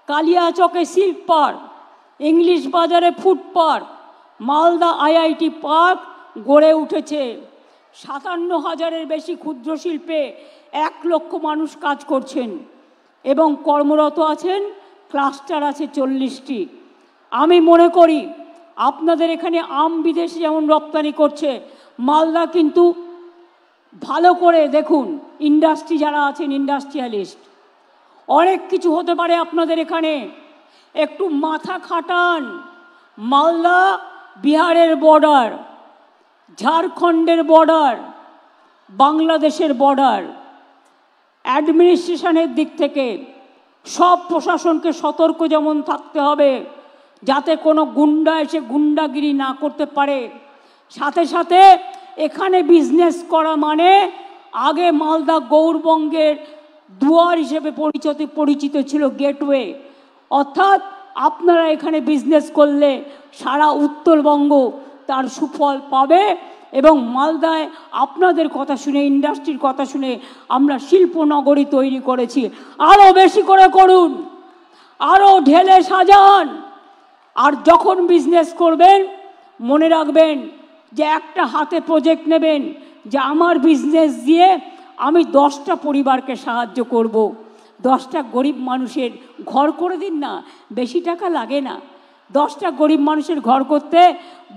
কালিয়াচকে সিল্ক পার্ক, ইংলিশ বাজারে food park, Malda IIT park গড়ে উঠেছে। 57,000-এর বেশি ক্ষুদ্র শিল্পে 1 লক্ষ মানুষ কাজ করছেন এবং কর্মরত আছেন। ক্লাস্টার আছে 40টি। আমি মনে করি আপনাদের এখানে আম বিদেশে যেমন রপ্তানি করছে, মালদা কিন্তু ভালো করে দেখুন, ইন্ডাস্ট্রি যারা আছেন, ইন্ডাস্ট্রিয়ালিস্ট, অনেক কিছু হতে পারে আপনাদের এখানে। একটু মাথা খাটান। মালদা বিহারের বর্ডার, ঝাড়খণ্ডের বর্ডার, বাংলাদেশের বর্ডার। অ্যাডমিনিস্ট্রেশনের দিক থেকে সব প্রশাসনকে সতর্ক যেমন থাকতে হবে যাতে কোনো গুন্ডা এসে গুন্ডাগিরি না করতে পারে। সাথে সাথে এখানে বিজনেস করা মানে আগে মালদা গৌরবঙ্গের দুয়ার হিসেবে পরিচিত ছিল, গেটওয়ে। অর্থাৎ আপনারা এখানে বিজনেস করলে সারা উত্তরবঙ্গ তার সুফল পাবে এবং মালদায় আপনাদের কথা শুনে, ইন্ডাস্ট্রির কথা শুনে আমরা শিল্পনগরী তৈরি করেছি। আরও বেশি করে করুন, আরও ঢেলে সাজান। আর যখন বিজনেস করবেন মনে রাখবেন যে একটা হাতে প্রজেক্ট নেবেন যে আমার বিজনেস দিয়ে আমি 10টা পরিবারকে সাহায্য করব। 10টা গরিব মানুষের ঘর করে দিন না, বেশি টাকা লাগে না। 10টা গরিব মানুষের ঘর করতে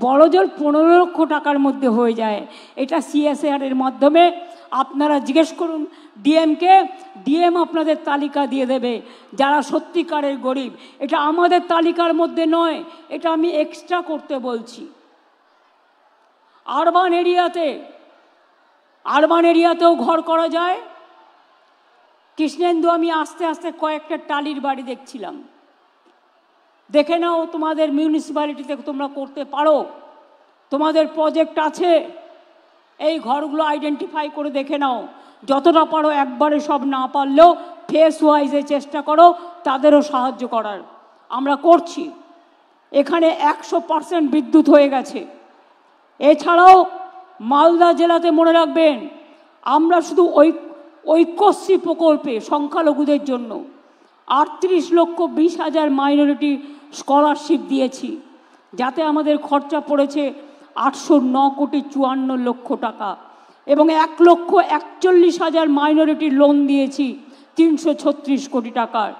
বড়জোর 15 লক্ষ টাকার মধ্যে হয়ে যায়। এটা সিএসআর-এর মাধ্যমে আপনারা জিজ্ঞেস করুন ডিএমকে, ডিএম আপনাদের তালিকা দিয়ে দেবে যারা সত্যিকারের গরিব। এটা আমাদের তালিকার মধ্যে নয়, এটা আমি এক্সট্রা করতে বলছি। আরবান এরিয়াতেও ঘর করা যায়। কৃষ্ণেন্দু, আমি আস্তে আস্তে কয়েকটা টালির বাড়ি দেখছিলাম, দেখে নাও তোমাদের মিউনিসিপ্যালিটিতে তোমরা করতে পারো, তোমাদের প্রজেক্ট আছে। এই ঘরগুলো আইডেন্টিফাই করে দেখে নাও, যতটা পারো, একবারে সব না পারলেও ফেস ওয়াইজে চেষ্টা করো তাদেরও সাহায্য করার। আমরা করছি। এখানে 100% বিদ্যুৎ হয়ে গেছে। এছাড়াও মালদা জেলাতে মনে রাখবেন, আমরা শুধু ঐক্যশ্রী প্রকল্পে সংখ্যালঘুদের জন্য 38,20,000 মাইনরিটি স্কলারশিপ দিয়েছি, যাতে আমাদের খরচা পড়েছে 809,54,00,000 টাকা, এবং 1,41,000 মাইনরিটি লোন দিয়েছি 336 কোটি টাকার।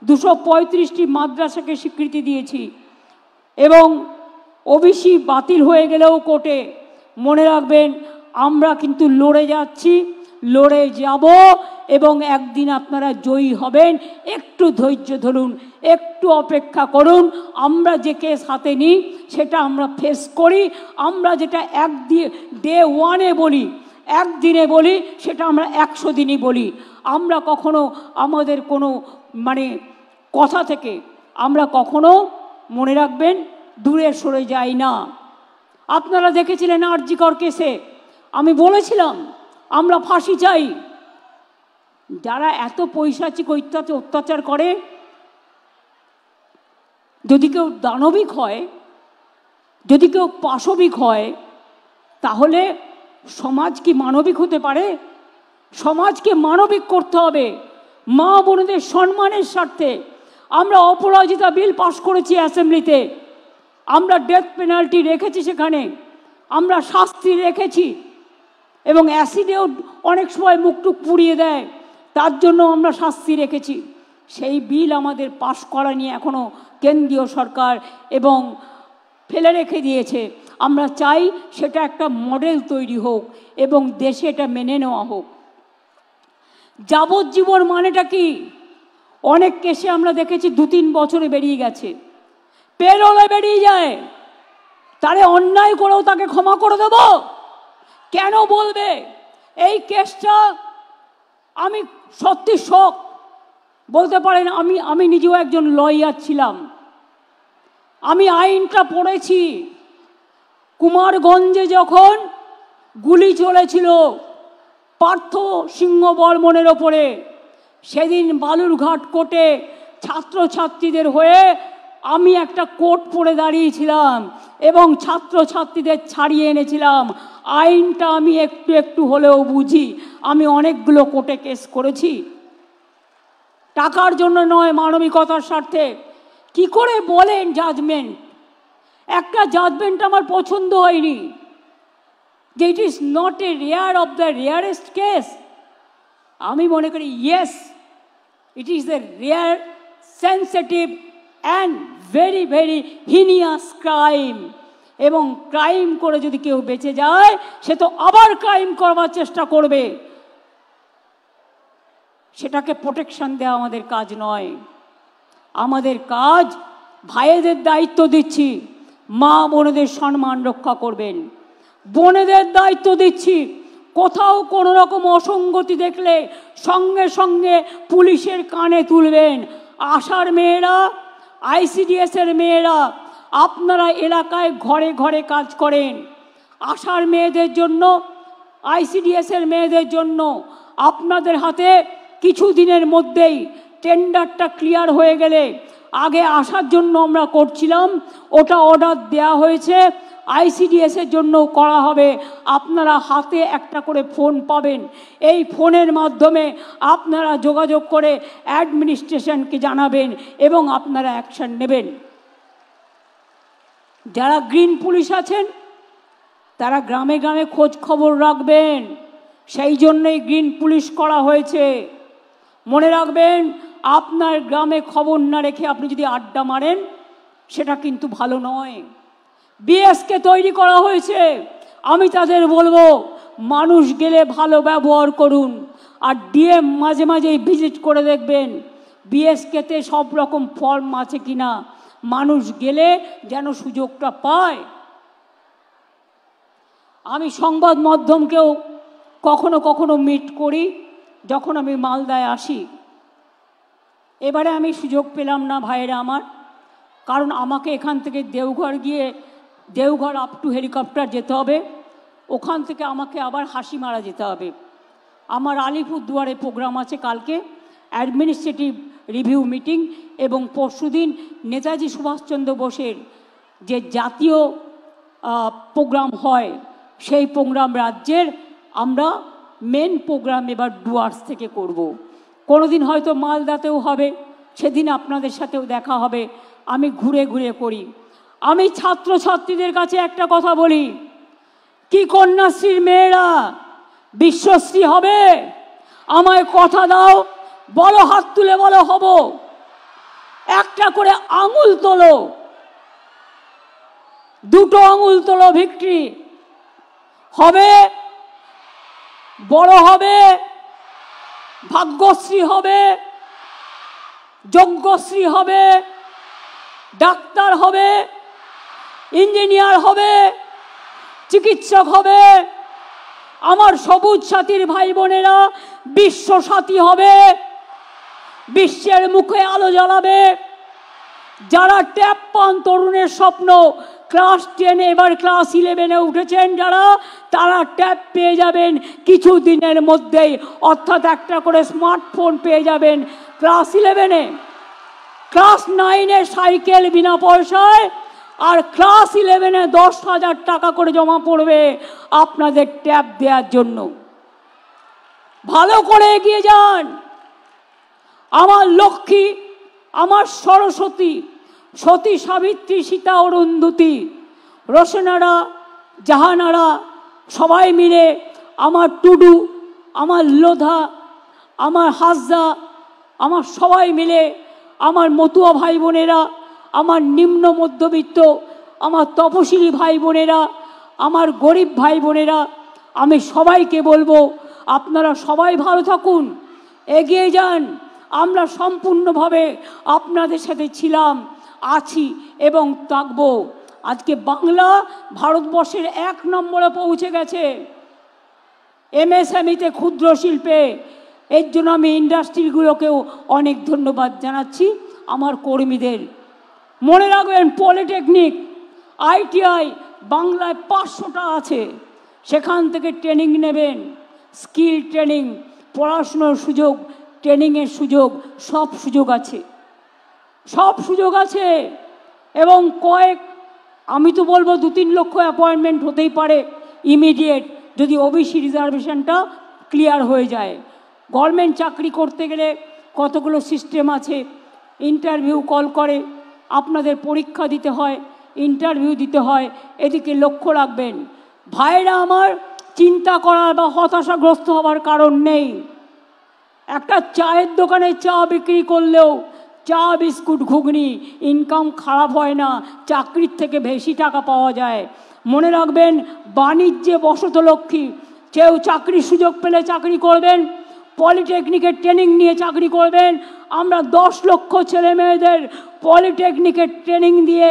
235টি মাদ্রাসাকে স্বীকৃতি দিয়েছি, এবং ওবিসি বাতিল হয়ে গেলেও কোর্টে মনে রাখবেন আমরা কিন্তু লড়ে যাচ্ছি, লড়ে যাব, এবং একদিন আপনারা জয়ী হবেন। একটু ধৈর্য ধরুন, একটু অপেক্ষা করুন। আমরা যে কেস হাতে নিই সেটা আমরা ফেস করি। আমরা যেটা ডে ওয়ানে বলি, একদিনে বলি, সেটা আমরা 100 দিনই বলি। আমরা কখনো আমাদের কোনো কথা থেকে আমরা কখনো, মনে রাখবেন, দূরে সরে যাই না। আপনারা দেখেছিলেন আরজিকর কেসে আমি বলেছিলাম আমরা ফাঁসি চাই। যারা এত পৈশাচিক অত্যাচার করে, যদি কেউ দানবিক হয়, যদি কেউ পাশবিক হয়, তাহলে সমাজ কি মানবিক হতে পারে? সমাজকে মানবিক করতে হবে। মা বোনদের সম্মানের স্বার্থে আমরা অপরাজিতা বিল পাশ করেছি অ্যাসেম্বলিতে। আমরা ডেথ পেনাল্টি রেখেছি, সেখানে আমরা শাস্তি রেখেছি, এবং অ্যাসিডেও অনেক সময় মুখটুক পুড়িয়ে দেয়, তার জন্য আমরা শাস্তি রেখেছি। সেই বিল আমাদের পাশ করা নিয়ে এখনও কেন্দ্রীয় সরকার এবং ফেলে রেখে দিয়েছে। আমরা চাই সেটা একটা মডেল তৈরি হোক এবং দেশে এটা মেনে নেওয়া হোক। যাবজ্জীবন মানেটা কি? অনেক কেসে আমরা দেখেছি 2-3 বছরে বেরিয়ে গেছে, পেরোলে বেরিয়ে যায়। তারে অন্যায় করেও তাকে ক্ষমা করে দেব? কেন বলবে? এই কেসটা আমি সত্যি শক, বলতে পারেন আমি নিজেও একজন লয়ার ছিলাম, আমি আইনটা পড়েছি। কুমারগঞ্জে যখন গুলি চলেছিল পার্থ সিংহ বর্মনের ওপরে, সেদিন বালুরঘাট কোর্টে ছাত্রছাত্রীদের হয়ে আমি একটা কোর্ট পড়ে দাঁড়িয়েছিলাম এবং ছাত্রছাত্রীদের ছাড়িয়ে এনেছিলাম। আইনটা আমি একটু একটু হলেও বুঝি। আমি অনেকগুলো কোর্টে কেস করেছি, টাকার জন্য নয়, মানবিকতার স্বার্থে। কি করে বলেন জাজমেন্ট? একটা জাজমেন্ট আমার পছন্দ হয়নি, যে it is not a rare of the rarest case. আমি মনে করি yes, it is a rare, sensitive and very very heinous crime. এবং ক্রাইম করে যদি কেউ বেঁচে যায়, সে তো আবার ক্রাইম করবার চেষ্টা করবে। সেটাকে প্রোটেকশন দেওয়া আমাদের কাজ নয়। আমাদের কাজ, ভাইদের দায়িত্ব দিচ্ছি, মা বোনেদের সম্মান রক্ষা করবেন। বোনেদের দায়িত্ব দিচ্ছি, কোথাও কোনো রকম অসঙ্গতি দেখলে সঙ্গে সঙ্গে পুলিশের কানে তুলবেন। আশার মেয়েরা, আইসিডিএসের মেয়েরা, আপনারা এলাকায় ঘরে ঘরে কাজ করেন। আশার মেয়েদের জন্য, আইসিডিএসের মেয়েদের জন্য আপনাদের হাতে কিছু দিনের মধ্যেই টেন্ডারটা ক্লিয়ার হয়ে গেলে, আগে আসার জন্য আমরা করছিলাম, ওটা অর্ডার দেওয়া হয়েছে, আইসিডিএসের জন্য করা হবে। আপনারা হাতে একটা করে ফোন পাবেন, এই ফোনের মাধ্যমে আপনারা যোগাযোগ করে অ্যাডমিনিস্ট্রেশনকে জানাবেন এবং আপনারা অ্যাকশন নেবেন। যারা গ্রিন পুলিশ আছেন তারা গ্রামে গ্রামে খোঁজ খবর রাখবেন, সেই জন্যই গ্রিন পুলিশ করা হয়েছে। মনে রাখবেন, আপনার গ্রামে খবর না রেখে আপনি যদি আড্ডা মারেন, সেটা কিন্তু ভালো নয়। বিএসকে তৈরি করা হয়েছে, আমি তাদের বলবো মানুষ গেলে ভালো ব্যবহার করুন, আর ডিএম মাঝে মাঝেই ভিজিট করে দেখবেন বিএসকেতে সব রকম ফর্ম আছে কিনা, মানুষ গেলে যেন সুযোগটা পায়। আমি সংবাদ মাধ্যমকেও কখনো কখনো মিট করি যখন আমি মালদায় আসি। এবারে আমি সুযোগ পেলাম না ভাইয়েরা আমার, কারণ আমাকে এখান থেকে দেওঘর গিয়ে, দেওঘর আপ টু হেলিকপ্টার যেতে হবে। ওখান থেকে আমাকে আবার হাসি মারা যেতে হবে। আমার আলিপুরদুয়ারে প্রোগ্রাম আছে কালকে, অ্যাডমিনিস্ট্রেটিভ রিভিউ মিটিং, এবং পরশুদিন নেতাজি সুভাষচন্দ্র বোসের যে জাতীয় প্রোগ্রাম হয় সেই প্রোগ্রাম রাজ্যের আমরা মেন প্রোগ্রাম এবার ডুয়ার্স থেকে করব। কোনোদিন হয়তো মালদাতেও হবে, সেদিন আপনাদের সাথেও দেখা হবে। আমি ঘুরে ঘুরে করি। আমি ছাত্রছাত্রীদের কাছে একটা কথা বলি, কি কন্যাশ্রীর মেয়েরা বিশ্বশ্রী হবে? আমায় কথা দাও, বলো, হাত তুলে বলো হব। একটা করে আঙুল তোলো, দুটো আঙুল তোলো, ভিক্টরি হবে, বড় হবে, ভাগ্যশ্রী হবে, যজ্ঞশ্রী হবে, ডাক্তার হবে, ইঞ্জিনিয়ার হবে, চিকিৎসক হবে। আমার সবুজ সাথীর ভাই বোনেরা বিশ্ব সাথী হবে, বিশ্বের মুখে আলো জ্বালাবে। যারা ট্যাপ পান তরুণের স্বপ্ন, ক্লাস 10 এবার ক্লাস 11-এ উঠেছেন যারা, তারা ট্যাব পেয়ে যাবেন কিছু দিনের মধ্যেই, অর্থাৎ একটা করে স্মার্টফোন পেয়ে যাবেন ক্লাস 11-এ। ক্লাস 9-এ সাইকেল বিনা পয়সায়, আর ক্লাস 11-এ 10,000 টাকা করে জমা পড়বে আপনাদের ট্যাব দেওয়ার জন্য। ভালো করে এগিয়ে যান। আমার লক্ষ্মী, আমার সরস্বতী, সতী, সাবিত্রী, সীতা, অরুন্ধতী, রোশনারা, জাহানারা সবাই মিলে, আমার টুডু, আমার লোধা, আমার হাসদা, আমার সবাই মিলে, আমার মতুয়া ভাই বোনেরা, আমার নিম্ন মধ্যবিত্ত, আমার তপশিলি ভাই বোনেরা, আমার গরিব ভাই বোনেরা, আমি সবাইকে বলবো আপনারা সবাই ভালো থাকুন, এগিয়ে যান। আমরা সম্পূর্ণভাবে আপনাদের সাথে ছিলাম, আছি এবং থাকব। আজকে বাংলা ভারতবর্ষের 1 নম্বরে পৌঁছে গেছে এমএসএমইতে, ক্ষুদ্র শিল্পে। এর জন্য আমি ইন্ডাস্ট্রিগুলোকেও অনেক ধন্যবাদ জানাচ্ছি, আমার কর্মীদের। মনে রাখবেন, পলিটেকনিক, আইটিআই বাংলায় 500টা আছে, সেখান থেকে ট্রেনিং নেবেন, স্কিল ট্রেনিং, পড়াশুনোর সুযোগ, ট্রেনিংয়ের সুযোগ, সব সুযোগ আছে, সব সুযোগ আছে। এবং আমি তো বলবো 2-3 লক্ষ অ্যাপয়েন্টমেন্ট হতেই পারে ইমিডিয়েট, যদি ওবিসি রিজার্ভেশনটা ক্লিয়ার হয়ে যায়। গভর্নমেন্ট চাকরি করতে গেলে কতগুলো সিস্টেম আছে, ইন্টারভিউ কল করে, আপনাদের পরীক্ষা দিতে হয়, ইন্টারভিউ দিতে হয়, এদিকে লক্ষ্য রাখবেন। ভাইরা আমার, চিন্তা করার বা হতাশাগ্রস্ত হওয়ার কারণ নেই। একটা চায়ের দোকানে চা বিক্রি করলেও চা, বিস্কুট, ঘুগনি ইনকাম খারাপ হয় না, চাকরির থেকে বেশি টাকা পাওয়া যায়। মনে রাখবেন, বাণিজ্যে বসতলক্ষ্মী, কেউ চাকরির সুযোগ পেলে চাকরি করবেন, পলিটেকনিকের ট্রেনিং নিয়ে চাকরি করবেন। আমরা 10 লক্ষ ছেলে মেয়েদের পলিটেকনিকের ট্রেনিং দিয়ে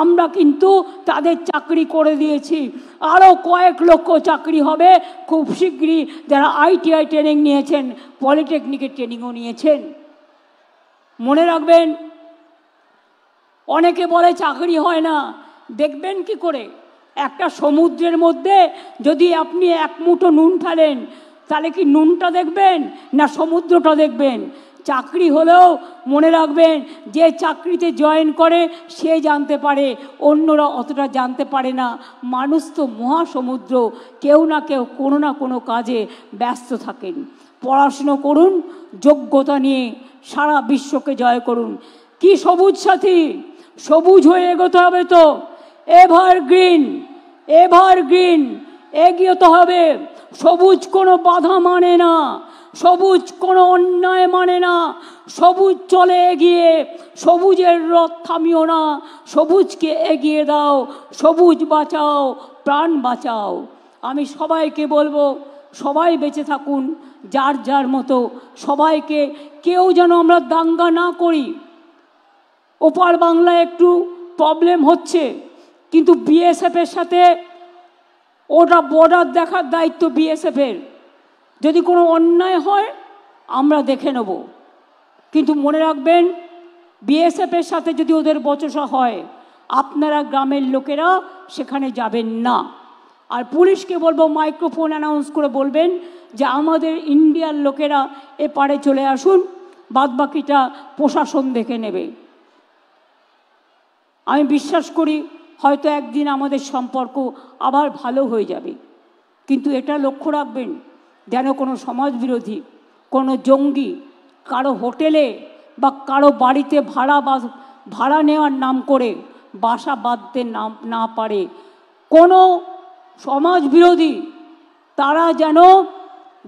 আমরা কিন্তু তাদের চাকরি করে দিয়েছি। আরও কয়েক লক্ষ চাকরি হবে খুব শীঘ্রই, যারা আইটিআই ট্রেনিং নিয়েছেন, পলিটেকনিকের ট্রেনিংও নিয়েছেন। মনে রাখবেন, অনেকে বলে চাকরি হয় না, দেখবেন কি করে? একটা সমুদ্রের মধ্যে যদি আপনি 1 মুঠো নুন ফেলেন, তাহলে কি নুনটা দেখবেন না সমুদ্রটা দেখবেন? চাকরি হলেও মনে রাখবেন, যে চাকরিতে জয়েন করে সে জানতে পারে, অন্যরা অতটা জানতে পারে না। মানুষ তো মহাসমুদ্র, কেউ না কেউ কোনো না কোনো কাজে ব্যস্ত থাকেন। পড়াশুনো করুন, যোগ্যতা নিয়ে সারা বিশ্বকে জয় করুন। কি সবুজ সাথী, সবুজ হয়ে এগোতে হবে তো, এভারগ্রিন, এভারগ্রিন এগিয়ে তো হবে। সবুজ কোনো বাধা মানে না, সবুজ কোনো অন্যায় মানে না, সবুজ চলে এগিয়ে, সবুজের রথ থামিও না, সবুজকে এগিয়ে দাও, সবুজ বাঁচাও, প্রাণ বাঁচাও। আমি সবাইকে বলবো, সবাই বেঁচে থাকুন যার যার মতো, সবাইকে, কেউ যেন আমরা দাঙ্গা না করি। ওপার বাংলায় একটু প্রবলেম হচ্ছে, কিন্তু বিএসএফের সাথে ওটা বর্ডার দেখার দায়িত্ব বিএসএফের। যদি কোনো অন্যায় হয় আমরা দেখে নেব, কিন্তু মনে রাখবেন, বিএসএফের সাথে যদি ওদের বচসা হয়, আপনারা গ্রামের লোকেরা সেখানে যাবেন না। আর পুলিশকে বলবো মাইক্রোফোন অ্যানাউন্স করে বলবেন যে আমাদের ইন্ডিয়ার লোকেরা এপারে চলে আসুন, বাদবাকিটা প্রশাসন দেখে নেবে। আমি বিশ্বাস করি হয়তো একদিন আমাদের সম্পর্ক আবার ভালো হয়ে যাবে, কিন্তু এটা লক্ষ্য রাখবেন যেন কোনো সমাজবিরোধী, কোনো জঙ্গি কারো হোটেলে বা কারো বাড়িতে ভাড়া নেওয়ার নাম করে বাসা বাঁধতে না পারে। কোনো সমাজবিরোধী তারা যেন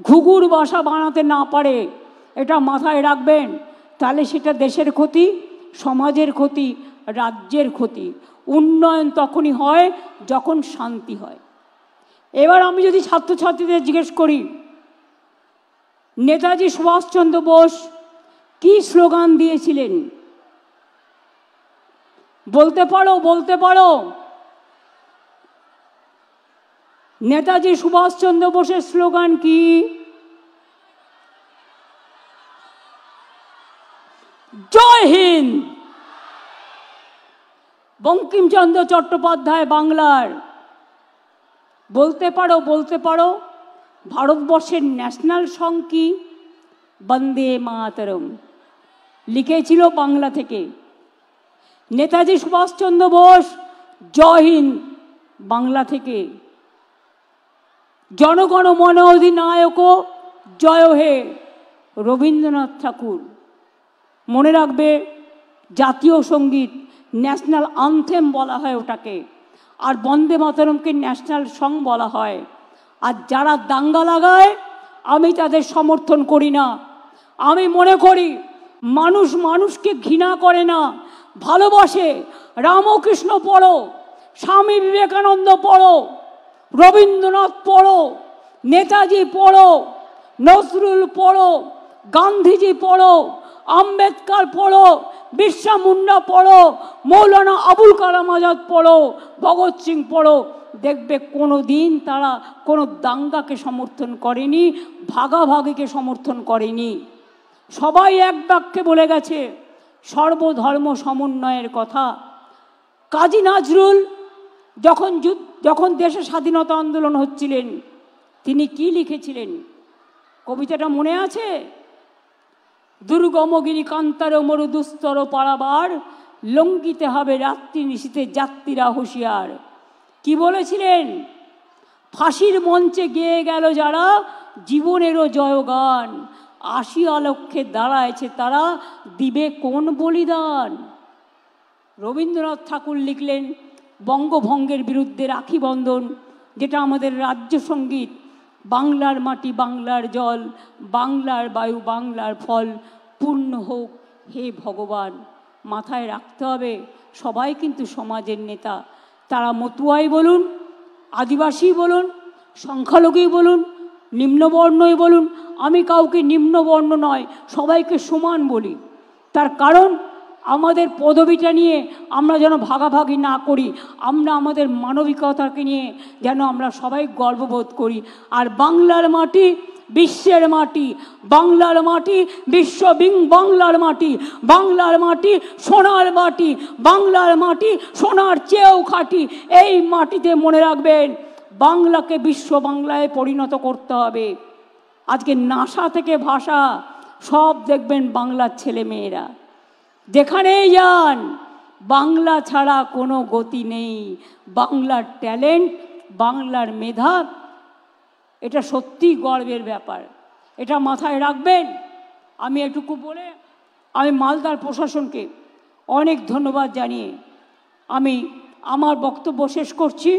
ঘুঘুর বাসা বানাতে না পারে, এটা মাথায় রাখবেন। তাহলে সেটা দেশের ক্ষতি, সমাজের ক্ষতি, রাজ্যের ক্ষতি। উন্নয়ন তখনই হয় যখন শান্তি হয়। এবার আমি যদি ছাত্রছাত্রীদের জিজ্ঞেস করি, নেতাজি সুভাষচন্দ্র বোস কি স্লোগান দিয়েছিলেন? বলতে পারো? নেতাজি সুভাষচন্দ্র বোসের স্লোগান কি? জয় হিন্দ। বঙ্কিমচন্দ্র চট্টোপাধ্যায় বাংলার। বলতে পারো? ভারতবর্ষের ন্যাশনাল সং কি? বন্দে মাতরম। লিখেছিল বাংলা থেকে। নেতাজি সুভাষচন্দ্র বোস জয় হিন্দ বাংলা থেকে। জনগণ মন অধিনায়ক জয় হে রবীন্দ্রনাথ ঠাকুর। মনে রাখবে, জাতীয় সঙ্গীত ন্যাশনাল আনথেম বলা হয় ওটাকে, আর বন্দে মাতরমকে ন্যাশনাল সং বলা হয়। আর যারা দাঙ্গা লাগায় আমি তাদের সমর্থন করি না। আমি মনে করি মানুষ মানুষকে ঘৃণা করে না, ভালোবাসে। রামকৃষ্ণ পড়ো, স্বামী বিবেকানন্দ পড়ো, রবীন্দ্রনাথ পড়ো, নেতাজি পড়ো, নজরুল পড়ো, গান্ধীজি পড়ো, আম্বেদকর পড়ো, বিরসা মুন্ডা পড়ো, মৌলানা আবুল কালাম আজাদ পড়ো, ভগৎ সিং পড়ো। দেখবে কোনো দিন তারা কোনো দাঙ্গাকে সমর্থন করেনি, ভাগাভাগিকে সমর্থন করেনি। সবাই এক বাক্যে বলে গেছে সর্বধর্ম সমন্বয়ের কথা। কাজী নজরুল যখন দেশে স্বাধীনতা আন্দোলন হচ্ছিলেন, তিনি কি লিখেছিলেন? কবিতাটা মনে আছে? দুর্গমগিরি কান্তার মরু দুস্তর পারাবার, লঙ্ঘিতে হবে রাত্রি নিশীতে যাত্রীরা হুঁশিয়ার। কি বলেছিলেন? ফাঁসির মঞ্চে গেয়ে গেল যারা জীবনেরও জয়গান, আসিয়া লক্ষ্যে দাঁড়ায়ছে তারা দিবে কোন বলিদান। রবীন্দ্রনাথ ঠাকুর লিখলেন বঙ্গভঙ্গের বিরুদ্ধে রাখি বন্ধন, যেটা আমাদের রাজ্য সঙ্গীত। বাংলার মাটি বাংলার জল, বাংলার বায়ু বাংলার ফল, পূর্ণ হোক হে ভগবান। মাথায় রাখতে হবে সবাই কিন্তু সমাজের নেতা। তারা মতুয়াই বলুন, আদিবাসী বলুন, সংখ্যালঘুই বলুন, নিম্নবর্ণই বলুন। আমি কাউকে নিম্নবর্ণ নয়, সবাইকে সমান বলি। তার কারণ আমাদের পদবিটা নিয়ে আমরা যেন ভাগাভাগি না করি, আমরা আমাদের মানবিকতাকে নিয়ে যেন আমরা সবাই গর্ববোধ করি। আর বাংলার মাটি বিশ্বের মাটি, বাংলার মাটি বাংলার মাটি, বাংলার মাটি সোনার মাটি, বাংলার মাটি সোনার চেয়েও খাঁটি। এই মাটিতে মনে রাখবেন বাংলাকে বিশ্ব বাংলায় পরিণত করতে হবে। আজকে নাসা থেকে ভাষা সব দেখবেন বাংলার ছেলে মেয়েরা। যেখানেই যান বাংলা ছাড়া কোনো গতি নেই। বাংলার ট্যালেন্ট, বাংলার মেধা, এটা সত্যি গর্বের ব্যাপার। এটা মাথায় রাখবেন। আমি এটুকু বলে আমি মালদার প্রশাসনকে অনেক ধন্যবাদ জানিয়ে আমি আমার বক্তব্য শেষ করছি।